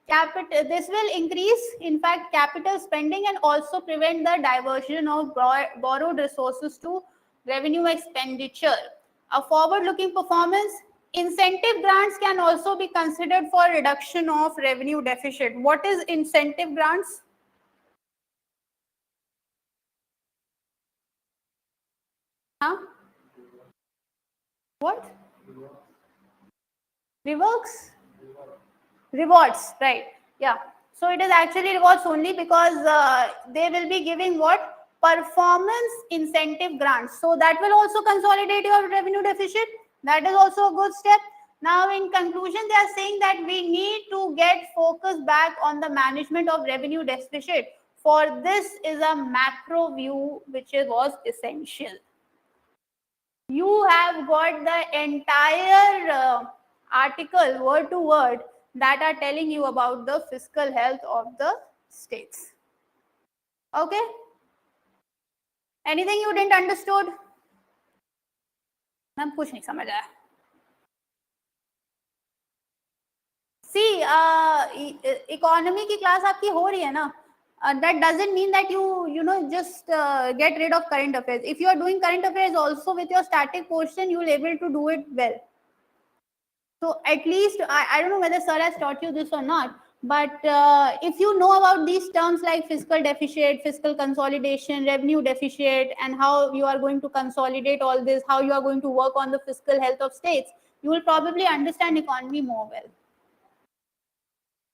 S1: capital. This will increase, in fact, capital spending and also prevent the diversion of borrowed resources to revenue expenditure. A forward-looking performance. Incentive grants can also be considered for reduction of revenue deficit. What is incentive grants? Huh? What? Reworks? Rewards, right? Yeah. So it is actually rewards only because they will be giving what? Performance incentive grants. So that will also consolidate your revenue deficit. That is also a good step. Now, in conclusion, they are saying that we need to get focus back on the management of revenue deficit. For this is a macro view which was essential. You have got the entire article word to word that are telling you about the fiscal health of the states. Okay? Anything you didn't understood? Ma'am कुछ नहीं समझ आया. See, economy की class आपकी हो रही है ना? That doesn't mean that you just get rid of current affairs. If you are doing current affairs also with your static portion, you will able to do it well. So at least I don't know whether sir has taught you this or not, but if you know about these terms like fiscal deficit, fiscal consolidation, revenue deficit, and how you are going to consolidate all this, how you are going to work on the fiscal health of states, you will probably understand economy more well.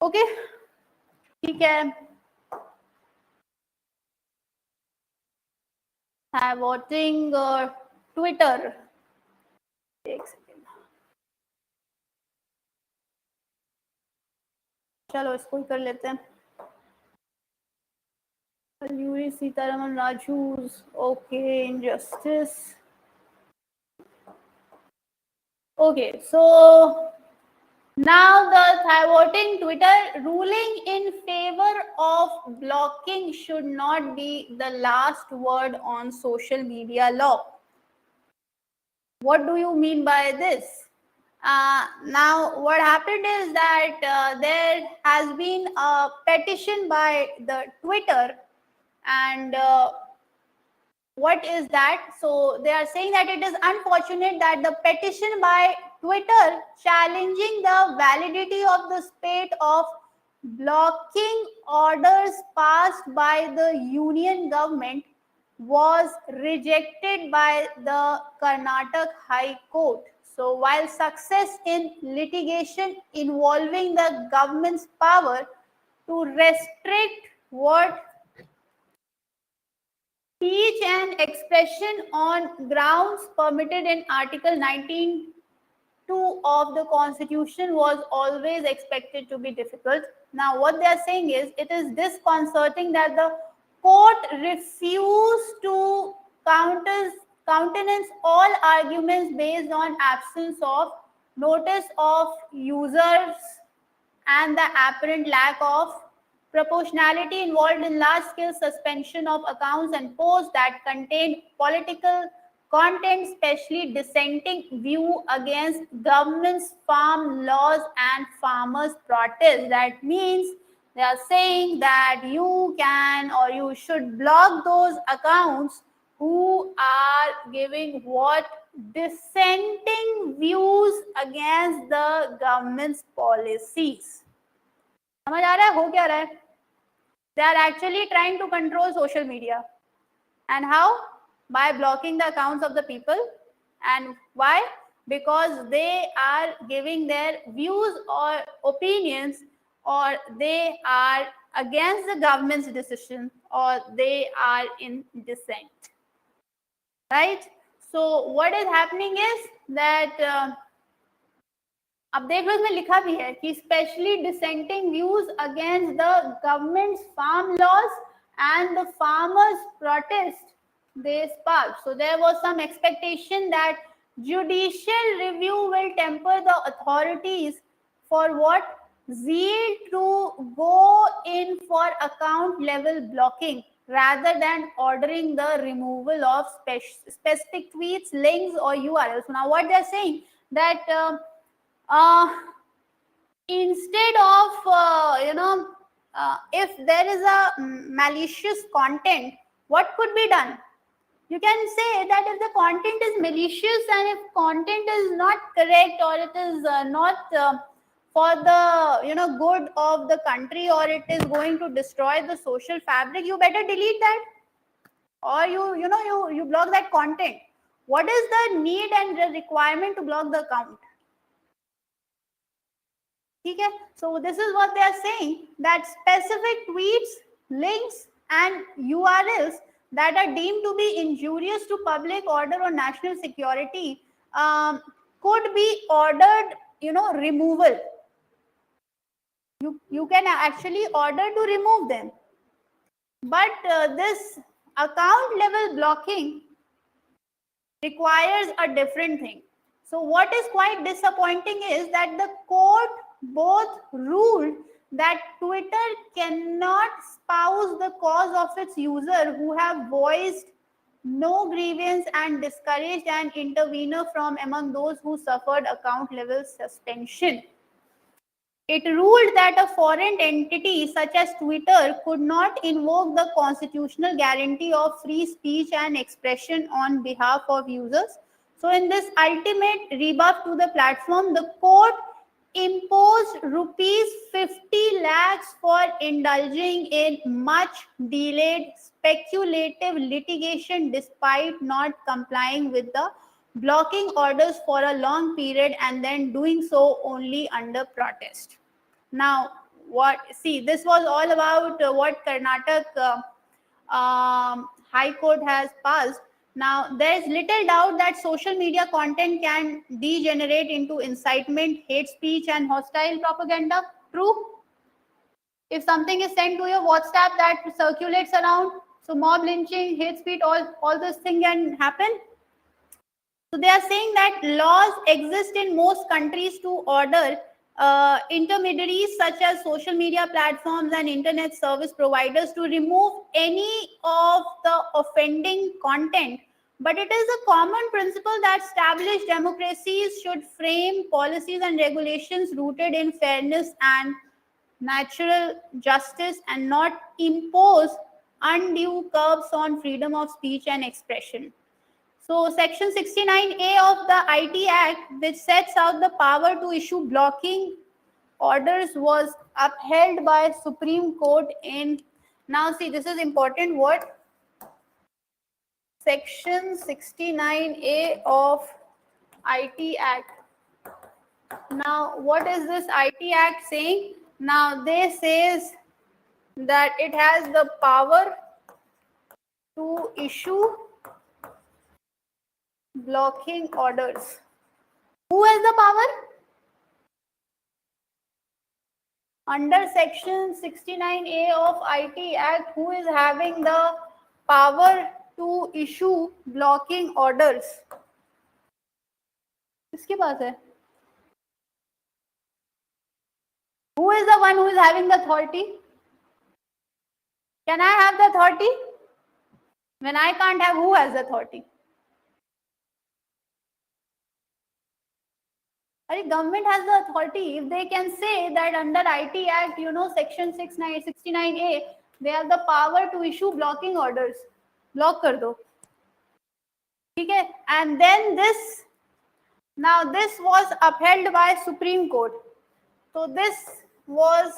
S1: Okay? ठीक है. Have watching Twitter. एक second. चलो इसको ही कर लेते हैं. Yuri Sitaraman Raju's okay, injustice. Okay, so Now, the voting Twitter ruling in favor of blocking should not be the last word on social media law. What do you mean by this? Now, what happened is that there has been a petition by the Twitter, and what is that? So they are saying that it is unfortunate that the petition by Twitter challenging the validity of the spate of blocking orders passed by the union government was rejected by the Karnataka High Court. So while success in litigation involving the government's power to restrict what speech and expression on grounds permitted in Article 19(2) of the Constitution was always expected to be difficult. Now, what they are saying is it is disconcerting that the court refused to countenance all arguments based on absence of notice of users and the apparent lack of proportionality involved in large-scale suspension of accounts and posts that contain political content, especially dissenting view against government's farm laws and farmers' protest. That means they are saying that you can or you should block those accounts who are giving what dissenting views against the government's policies. समझ आ रहा है हो क्या रहा है? They are actually trying to control social media. And how? By blocking the accounts of the people. And why? Because they are giving their views or opinions, or they are against the government's decision, or they are in dissent. Right? So what is happening is that अब देख लो इसमें लिखा भी है कि specially dissenting views against the government's farm laws and the farmers protest they sparked. So there was some expectation that judicial review will temper the authorities for what? Zeal to go in for account level blocking rather than ordering the removal of specific tweets, links or URLs. Now what they're saying that instead of if there is a malicious content, what could be done? You can say that if the content is malicious and if content is not correct or it is not for the good of the country, or it is going to destroy the social fabric, you better delete that, or you block that content. What is the need and the requirement to block the account? Okay, so this is what they are saying, that specific tweets, links and URLs that are deemed to be injurious to public order or national security could be ordered removal. You can actually order to remove them, but this account level blocking requires a different thing. So what is quite disappointing is that the court both ruled that Twitter cannot espouse the cause of its user who have voiced no grievance and discouraged an intervener from among those who suffered account level suspension. It ruled that a foreign entity such as Twitter could not invoke the constitutional guarantee of free speech and expression on behalf of users. So in this ultimate rebuff to the platform, the court imposed rupees 50 lakhs for indulging in much delayed speculative litigation despite not complying with the blocking orders for a long period and then doing so only under protest. Now, this was all about what Karnataka High Court has passed. Now, there is little doubt that social media content can degenerate into incitement, hate speech, and hostile propaganda. True? If something is sent to your WhatsApp that circulates around, so mob lynching, hate speech, all this thing can happen. So they are saying that laws exist in most countries to order intermediaries such as social media platforms and internet service providers to remove any of the offending content. But it is a common principle that established democracies should frame policies and regulations rooted in fairness and natural justice and not impose undue curbs on freedom of speech and expression. So Section 69A of the IT Act, which sets out the power to issue blocking orders, was upheld by Supreme Court in, now see, this is important word, Section 69A of IT Act. Now, what is this IT Act saying? Now, they says that it has the power to issue blocking orders. Who has the power? Under Section 69A of IT Act, who is having the power to issue blocking orders? किसके पास है? Who is the one who is having the authority? Can I have the authority? When I can't have, who has the authority? Government has the authority. If they can say that under IT Act, Section 69A, they have the power to issue blocking orders. Block कर दो. ठीक है? And then this was upheld by Supreme Court. So this was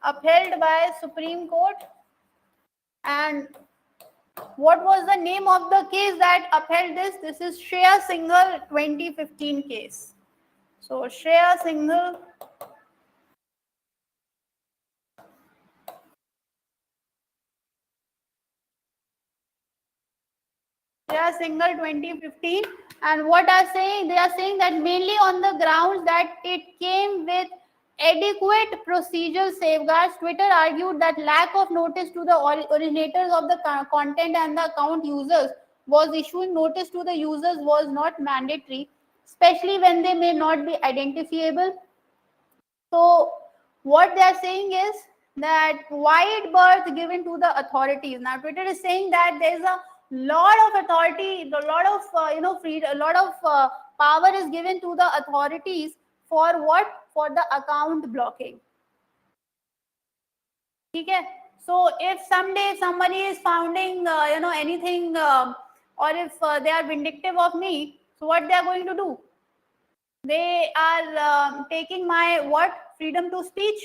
S1: upheld by Supreme Court. And what was the name of the case that upheld this? This is Shreya Singhal 2015 case. So Shreya Singhal Shreya Singhal 2015, and what are saying? They are saying that mainly on the grounds that it came with adequate procedural safeguards. Twitter argued that lack of notice to the originators of the content and the account users was issuing notice to the users was not mandatory, especially when they may not be identifiable. So what they are saying is that wide berth given to the authorities. Now Twitter is saying that there is a lot of authority, a lot of freedom, a lot of power is given to the authorities for what? For the account blocking. Okay. So if someday somebody is founding anything or if they are vindictive of me, so what they are going to do? They are taking my what? Freedom to speech,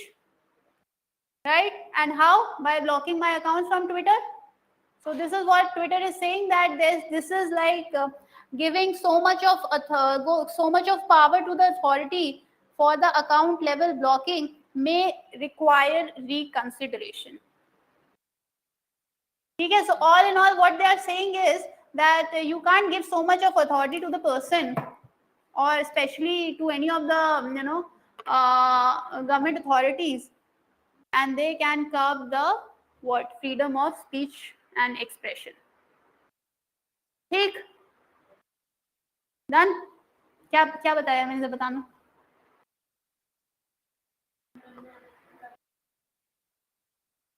S1: right? And how? By blocking my accounts from Twitter. So this is what Twitter is saying, that this is like giving so much of power to the authority for the account level blocking may require reconsideration. Okay, so all in all, what they are saying is that you can't give so much of authority to the person, or especially to any of the government authorities, and they can curb the what? Freedom of speech and expression. ठीक, done? क्या बताया मैंने, से बताना.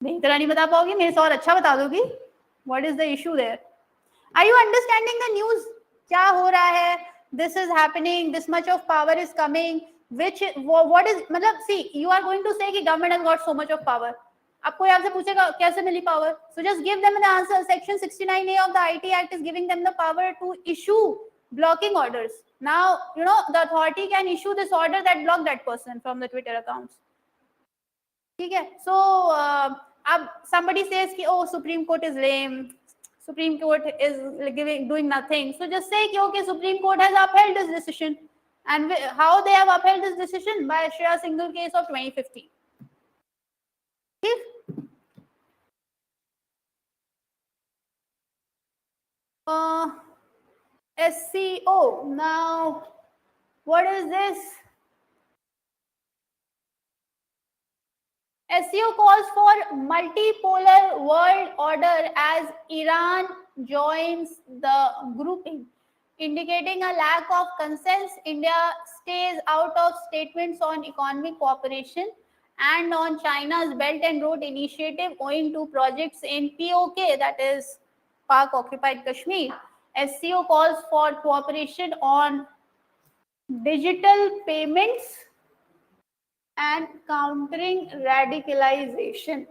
S1: बेहतर नहीं बता पाओगी, मेरे से और अच्छा बता दोगी. What is the issue there? Are you understanding the news? क्या हो रहा है? This is happening. This much of power is coming. What is? मतलब see, you are going to say कि government has got so much of power. अब कोई आपसे पूछेगा कैसे मिली power? So just give them an answer. Section 69A of the IT Act is giving them the power to issue blocking orders. Now the authority can issue this order that block that person from the Twitter accounts. ठीक है? So अब somebody says कि oh, Supreme Court is lame. Supreme Court is doing nothing. So just say okay, Supreme Court has upheld this decision. And how they have upheld this decision? By Shreya Singhal case of 2015. SCO. Now, what is this? SCO calls for multipolar world order as Iran joins the grouping. indicating a lack of consensus. India stays out of statements on economic cooperation and on China's Belt and Road Initiative owing to projects in POK, that is Pak Occupied Kashmir. SCO calls for cooperation on digital payments and countering radicalization.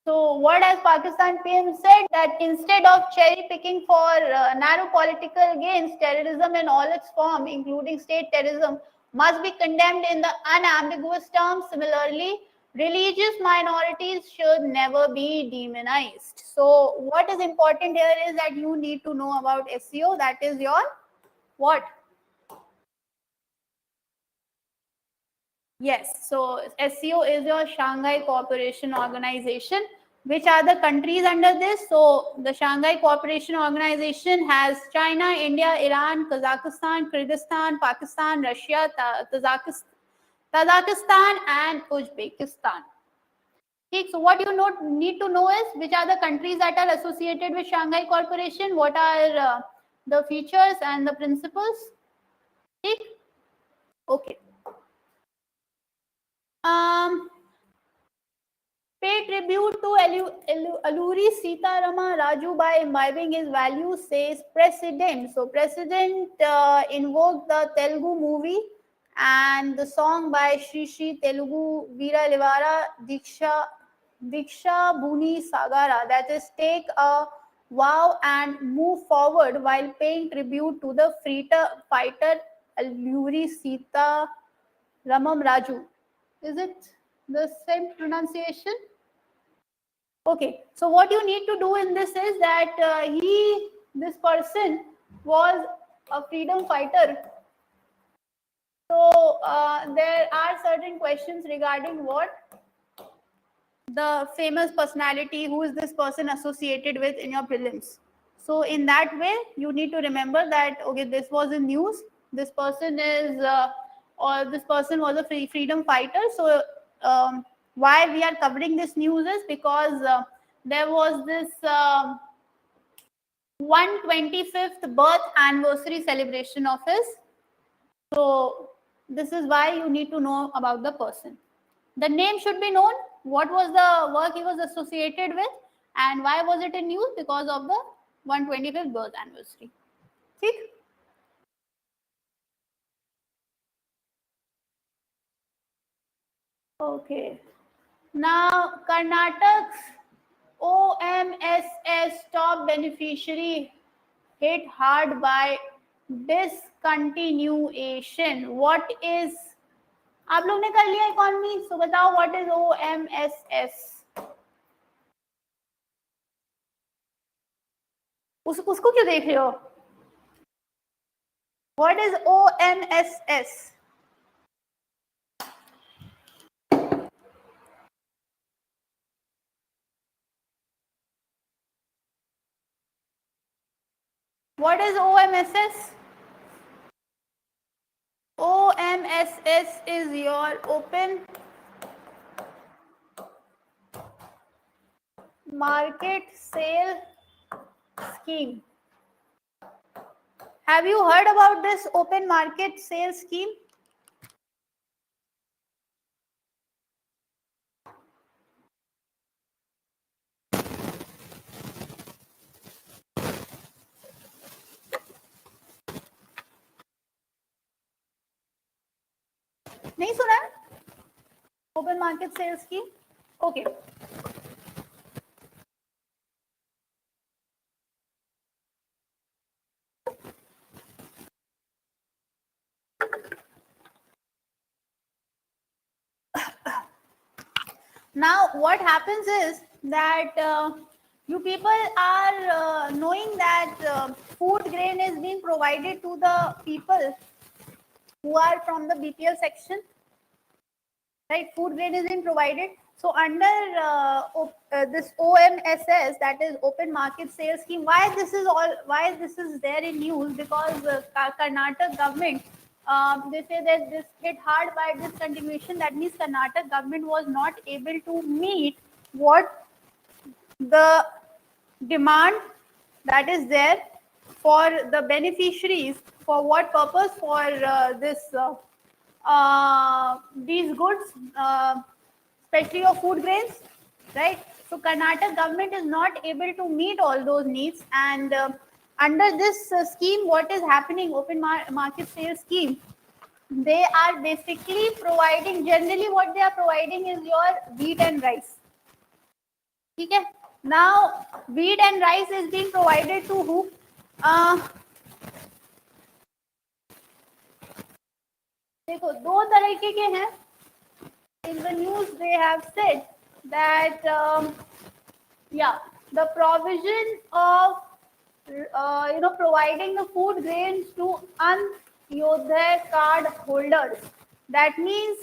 S1: So what has Pakistan PM said? That instead of cherry picking for narrow political gains, terrorism in all its form, including state terrorism, must be condemned in the unambiguous terms. Similarly, religious minorities should never be demonized. So what is important here is that you need to know about SEO. That is your what? Yes, so SCO is your Shanghai Cooperation Organization. Which are the countries under this? So the Shanghai Cooperation Organization has China, India, Iran, Kazakhstan, Kyrgyzstan, Pakistan, Russia, Tajikistan, and Uzbekistan. Okay, so what you need to know is which are the countries that are associated with Shanghai Cooperation, what are the features and the principles. Okay. Pay tribute to Alluri Sitarama Raju by imbibing his values, says President. So President invoked the Telugu movie and the song by Shri Telugu Veera Livara Diksha Bhuni Sagara, that is take a vow and move forward, while paying tribute to the fighter Alluri Sita Ramam Raju. Is it the same pronunciation? Okay, so what you need to do in this is that this person was a freedom fighter. So there are certain questions regarding what the famous personality, who is this person associated with in your prelims. So in that way, you need to remember that, okay, this was in news. This person is, or this person was a freedom fighter. So why we are covering this news is because there was this 125th birth anniversary celebration of his. So this is why you need to know about the person. The name should be known. What was the work he was associated with, and why was it in news? Because of the 125th birth anniversary. See? Okay. Now, Karnataka's OMSS top beneficiary hit hard by discontinuation. What is, आप लोग ने कर लिया economy, सो बताओ what is OMSS? उसको क्यों देख रहे हो? What is OMSS? What is OMSS? OMSS is your open market sale scheme. Have you heard about this open market sale scheme? नहीं सुना है? Open market sale scheme? Okay. Now, what happens is that you people are knowing that food grain is being provided to the people who are from the BPL section, right? Food grain is being provided. So under this OMSS, that is Open Market Sales Scheme, why this is there in news? Because Karnataka government, they say that this hit hard by discontinuation. That means Karnataka government was not able to meet what the demand that is there for the beneficiaries. For what purpose? For these goods, especially of food grains, right? So Karnataka government is not able to meet all those needs, and under this scheme, what is happening? Open market sales scheme. They are basically providing. Generally, what they are providing is your wheat and rice. Okay. Now, wheat and rice is being provided to who? देखो दो तरीके के हैं. In the news, they have said that the provision of providing the food grains to Yojna card holders. That means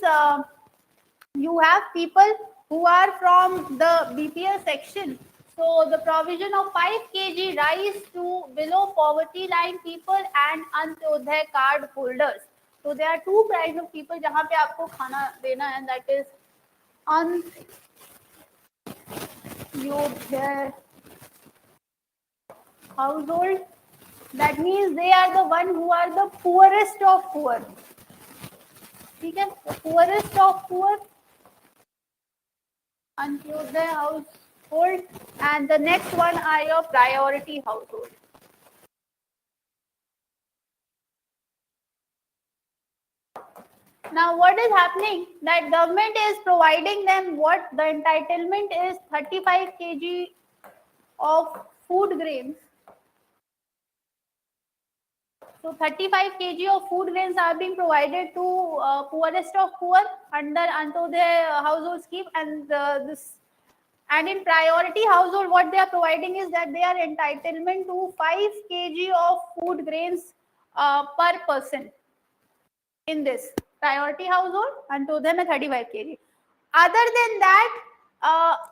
S1: you have people who are from the BPL section. So the provision of 5 kg rice to below poverty line people and Antyodaya card holders. So there are two kinds of people जहाँ पे आपको खाना देना है, that is Antyodaya household. That means they are the one who are the poorest of poor. ठीक है, the poorest of poor. Antyodaya household, and the next one are your priority household. Now what is happening? That government is providing them what the entitlement is 35 kg of food grains. So 35 kg of food grains are being provided to poorest of poor under Antyodaya household scheme, and and in priority household, what they are providing is that they are entitlement to 5 kg of food grains per person. In this priority household, Antyodaya mein 35 kg. Other than that,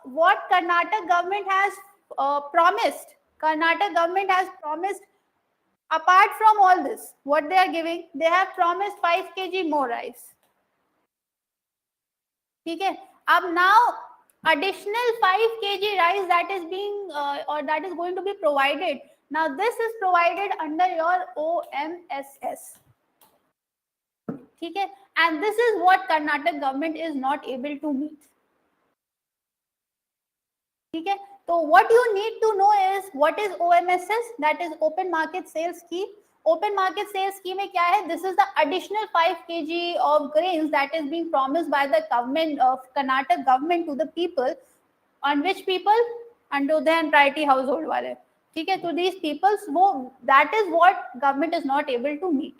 S1: what Karnataka government has promised, Karnataka government has promised, apart from all this, what they are giving, they have promised 5 kg more rice. ठीक है. अब now additional 5 kg rice that is being or that is going to be provided. Now this is provided under your OMSS. ठीक है. And this is what Karnataka government is not able to meet. ठीक है. So what you need to know is what is OMSS, that is open market sales scheme. Open market sales scheme में क्या है? This is the additional 5 kg of grains that is being promised by the government of Karnataka government to the people. On which people? Antyodaya and priority household वाले. ठीक है. To these people, वो that is what government is not able to meet.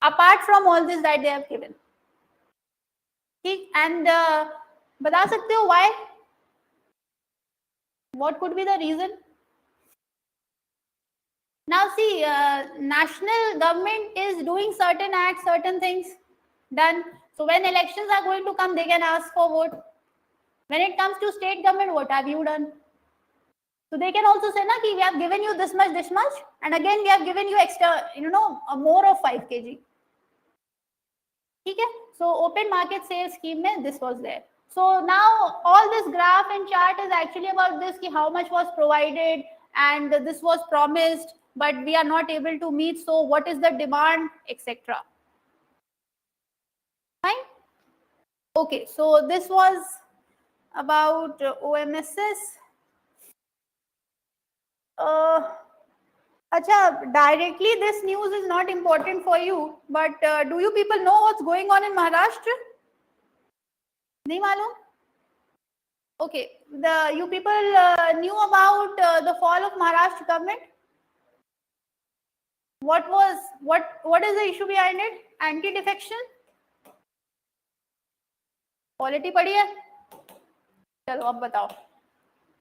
S1: Apart from all this that they have given. ठीक. And बता सकते हो why? What could be the reason? Now see, national government is doing certain acts, certain things done. So when elections are going to come, they can ask for vote. When it comes to state government, what have you done? So they can also say, na, ki we have given you this much, and again we have given you extra, more of 5 kg. Okay? So open market sales scheme mein this was there. So now all this graph and chart is actually about this, ki how much was provided and this was promised, but we are not able to meet. So what is the demand, etc. Fine. Okay. So this was about OMSS. Acha, directly this news is not important for you, but do you people know what's going on in Maharashtra? Nahi malum? Okay, you people knew about the fall of Maharashtra government. What is the issue behind it? Anti-defection. Polity पढ़ी है? चलो अब बताओ.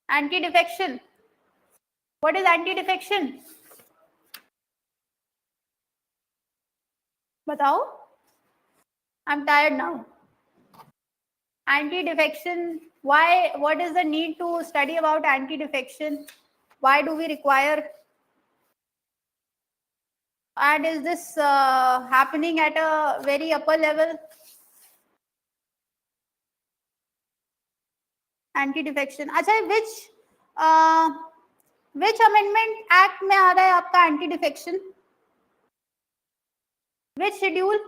S1: Anti-defection. What is anti-defection? बताओ. I'm tired now. Anti-defection. Why? What is the need to study about anti-defection? Why do we require? And is this happening at a very upper level? Anti-defection. Achha, which Which amendment act में आ रहा है आपका anti defection? Which schedule?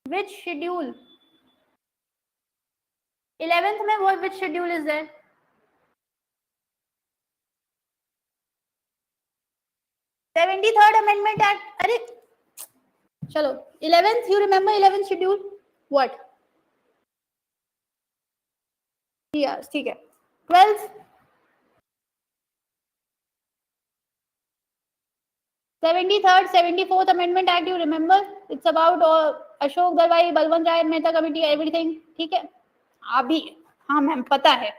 S1: Which schedule? 11th में what which schedule is there? 73rd Amendment Act. अरे चलो 11th, you remember 11th schedule? What? Yes, ठीक है. 12th, 73rd, 74th Amendment Act, you remember? It's about Ashok Dalwai, Balwant Rai, Mehta Committee, everything. ठीक है? अभी हाँ ma'am पता है.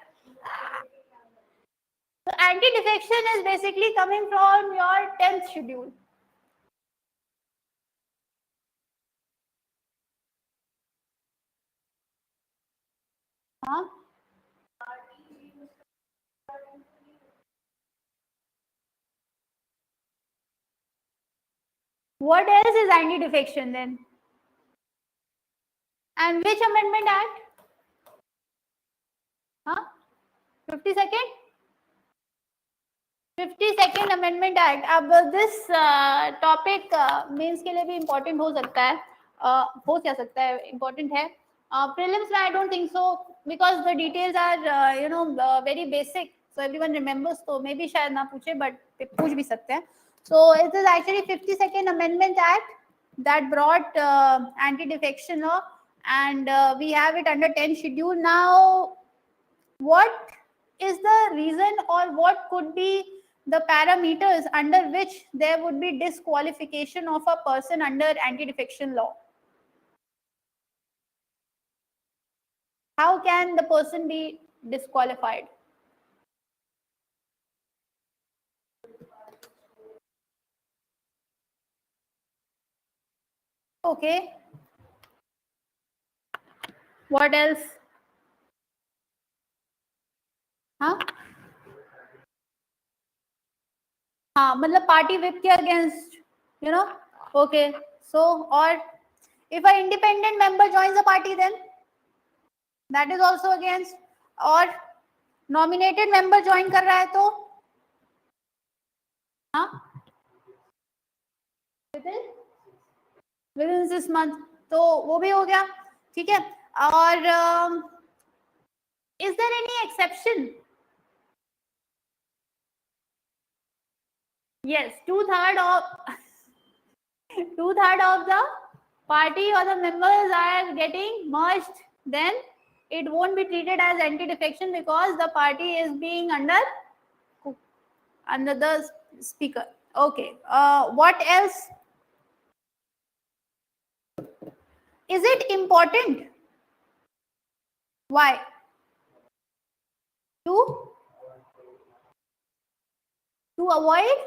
S1: So anti-defection is basically coming from your 10th schedule. Huh? What else is anti-defection then? And which Amendment Act? Huh? 52nd? 52nd Amendment Act. अब this topic mains के लिए भी important हो सकता है. हो क्या सकता है? Important है. Prelims में I don't think so because the details are very basic. So everyone remembers. तो maybe शायद ना पूछे but पूछ भी सकते हैं. So it is actually 52nd Amendment Act that brought anti-defection law, and we have it under 10 schedule. Now, what is the reason or what could be the parameters under which there would be disqualification of a person under anti-defection law? How can the person be disqualified? Okay. What else? हाँ हाँ मतलब party whip के against okay, so or if an independent member joins the party then that is also against, or nominated member join कर रहा है तो हाँ within this month तो वो भी हो गया. ठीक है. और is there any exception? Yes, two-third of the party or the members are getting merged, then it won't be treated as anti-defection because the party is being under the speaker. Okay. What else? Is it important? Why? To avoid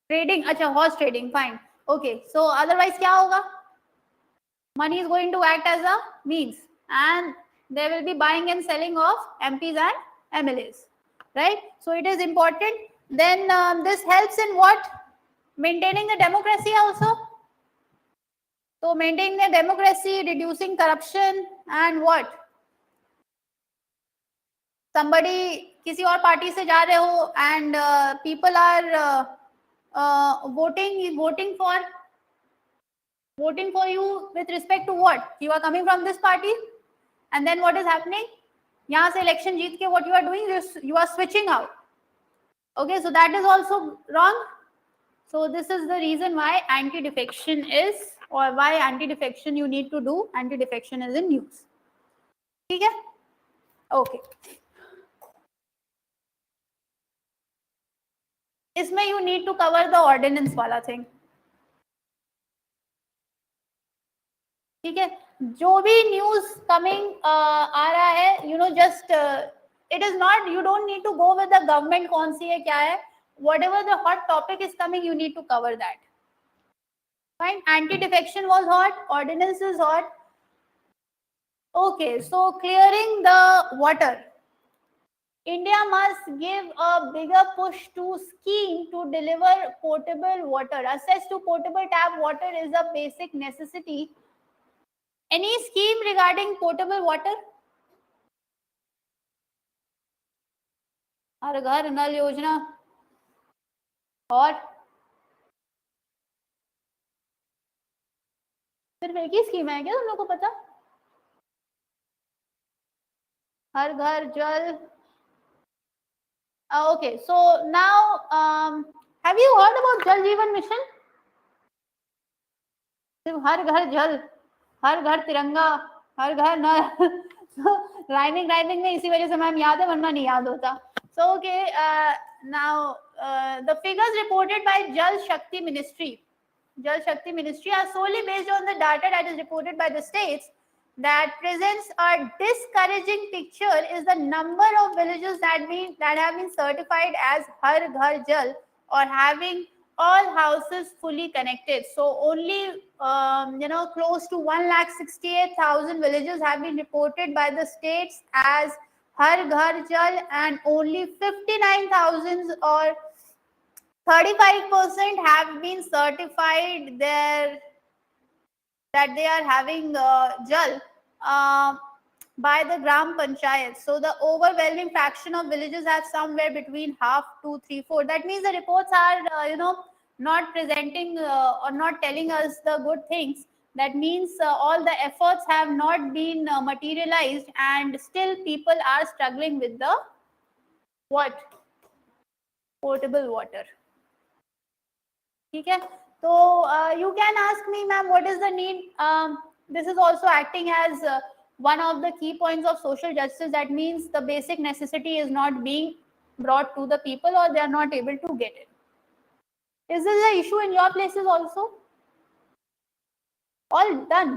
S1: trading. अच्छा, horse trading. Fine. Okay. So otherwise क्या होगा? Money is going to act as a means, and there will be buying and selling of MPs and MLAs, right? So it is important. Then this helps in what? Maintaining the democracy also. So maintaining the democracy, reducing corruption, and what? Somebody किसी और party से जा रहे हो and people are voting for you with respect to what? You are coming from this party, and then what is happening? यहाँ से election जीत के what you are doing? You are switching out. Okay, so that is also wrong. So this is the reason why anti-defection is, or why anti-defection you need to do. Anti-defection is in use. ठीक है? Okay. इसमें you need to cover the ordinance वाला thing. ठीक है. जो भी news coming आ रहा है, just it is not, you don't need to go with the government कौन सी है क्या है. Whatever the hot topic is coming, you need to cover that. Fine. Anti-defection was hot. Ordinance is hot. Okay. So clearing the water. India must give a bigger push to scheme to deliver potable water. Access to potable tap water is a basic necessity. Any scheme regarding potable water? हर घर नल योजना और सिर्फ एक ही scheme है क्या तुम लोग को पता? हर घर जल. Okay, so now have you heard about Jal Jeevan Mission? सिर्फ हर घर जल, हर घर तिरंगा, हर घर नल. राइमिंग में इसी वजह से मैम याद है, वरना नहीं याद होता. So okay, now the figures reported by Jal Shakti Ministry are solely based on the data that is reported by the states. That presents a discouraging picture is the number of villages that have been certified as Har Ghar Jal or having all houses fully connected. So only close to 1,68,000 villages have been reported by the states as Har Ghar Jal, and only 59,000 or 35% have been certified there that they are having jal by the gram panchayat. So the overwhelming fraction of villages have somewhere between half to 3/4. That means the reports are not presenting or not telling us the good things. That means all the efforts have not been materialized, and still people are struggling with the what? Potable water. ठीक है. So you can ask me, ma'am, what is the need? This is also acting as one of the key points of social justice. That means the basic necessity is not being brought to the people, or they are not able to get it. Is this the issue in your places also? All done.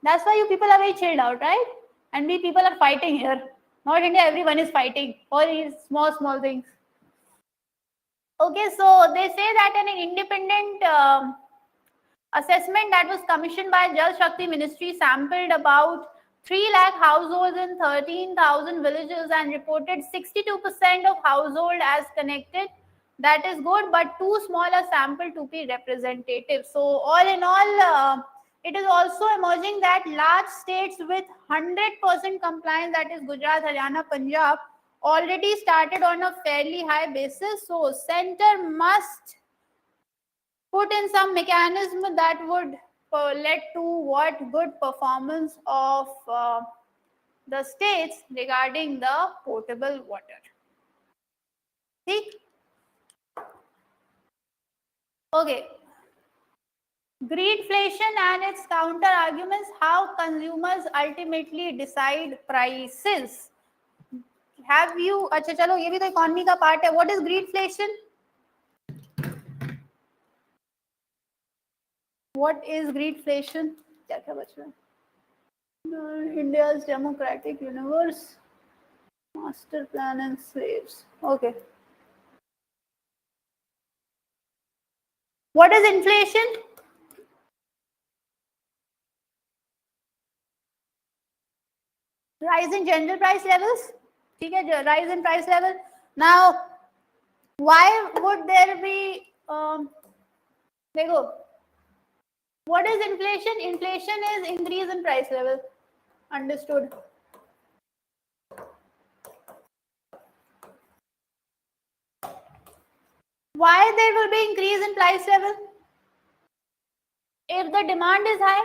S1: That's why you people are very chilled out, right? And we people are fighting here. Not India, everyone is fighting for these small things. Okay, so they say that an independent assessment that was commissioned by Jal Shakti Ministry sampled about 3 lakh households in 13,000 villages and reported 62% of household as connected. That is good, but too small a sample to be representative. So all in all, it is also emerging that large states with 100% compliance, that is Gujarat, Haryana, Punjab, already started on a fairly high basis. So center must put in some mechanism that would lead to what good performance of the states regarding the potable water. See? Okay. Greedflation and its counter arguments, how consumers ultimately decide prices. Have you, अच्छा चलो ये भी तो economy का part है. What is greedflation? What is greedflation? क्या क्या बच रहा है? India's democratic universe, master plan and slaves. Okay. What is inflation? Rise in general price levels. ठीक है, rise in price level. Now, why would there be? देखो, what is inflation? Inflation is increase in price level. Understood. Why there will be increase in price level? If the demand is high,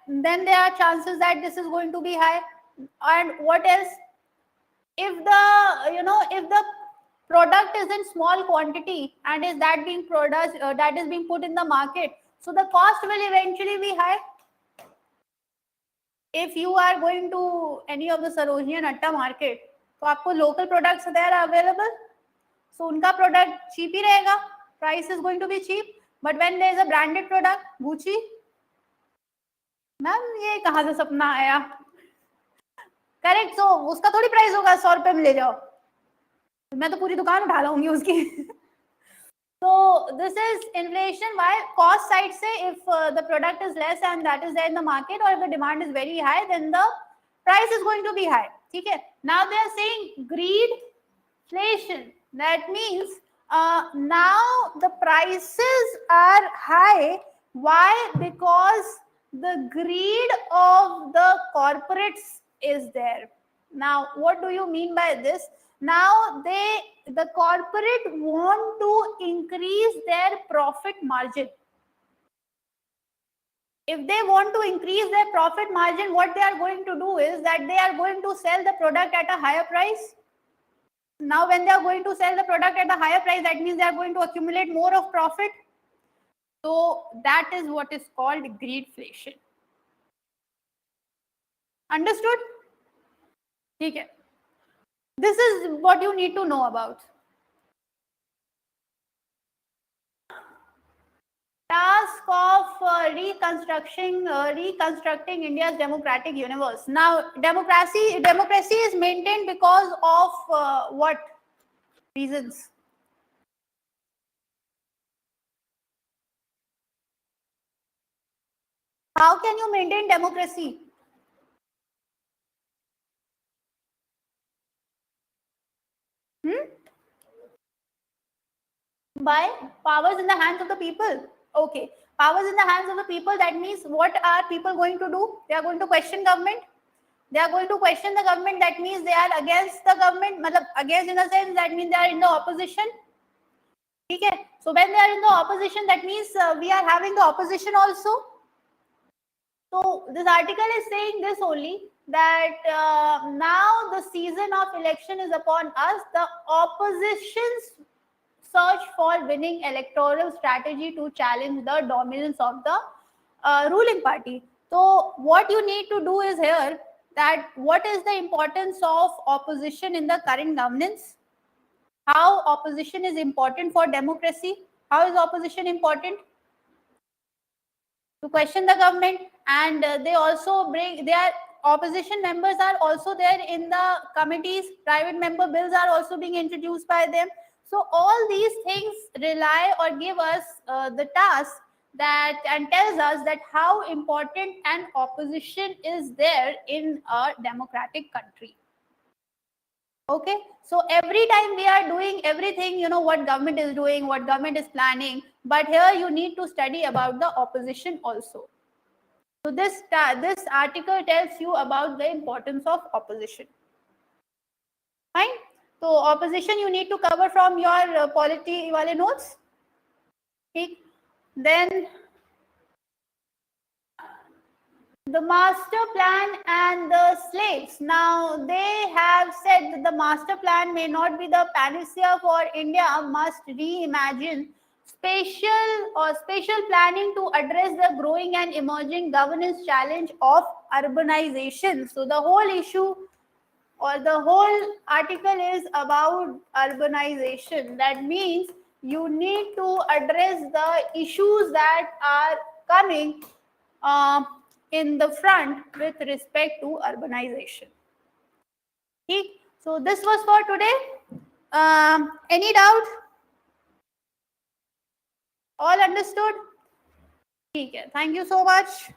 S1: then there are chances that this is going to be high. And what else? If the product is in small quantity and is that being produced, that is being put in the market, so the cost will eventually be high. If you are going to any of the Sarojini and Atta market, तो आपको local products there are available, so उनका product cheap ही रहेगा, price is going to be cheap. But when there is a branded product, Gucci, ma'am ये कहाँ से सपना आया? Correct. सो उसका थोड़ी प्राइस होगा 100 रुपए में ले जाओ, मैं तो पूरी दुकान उठा लाऊंगी उसकी. So this is inflation. Why? Cost side say if the product is less and that is there in the market, or if the demand is very high, then the price is going to be high. ठीक है. Now they are saying greedflation. That means now the prices are high. Why? Because the greed of the corporates is there. Now, what do you mean by this? Now, the corporate want to increase their profit margin. If they want to increase their profit margin, what they are going to do is that they are going to sell the product at a higher price. Now, when they are going to sell the product at a higher price, that means they are going to accumulate more of profit. So that is what is called greedflation. Understood? Okay. This is what you need to know about. Task of reconstructing India's democratic universe. Now, democracy is maintained because of what reasons? How can you maintain democracy? By powers in the hands of the people. Okay, powers in the hands of the people. That means what are people going to do? They are going to question government. They are going to question the government. That means they are against the government. Against in a sense that means they are in the opposition. Okay. So when they are in the opposition, that means we are having the opposition also. So this article is saying this only, that now the season of election is upon us. The opposition's search for winning electoral strategy to challenge the dominance of the ruling party. So what you need to do is here, that what is the importance of opposition in the current governance? How opposition is important for democracy? How is opposition important? To question the government, and they also bring their opposition members are also there in the committees. Private member bills are also being introduced by them. So all these things rely or give us the task that and tells us that how important an opposition is there in a democratic country. Okay, so every time we are doing everything, what government is doing, what government is planning, but here you need to study about the opposition also. So this article tells you about the importance of opposition. Fine. So opposition you need to cover from your polity wale notes. Okay. Then the master plan and the slates. Now they have said that the master plan may not be the panacea for India, must reimagine spatial planning to address the growing and emerging governance challenge of urbanization. So the whole issue or the whole article is about urbanization. That means you need to address the issues that are coming in the front with respect to urbanization. Okay? So this was for today. Any doubt? All understood? Okay. Thank you so much.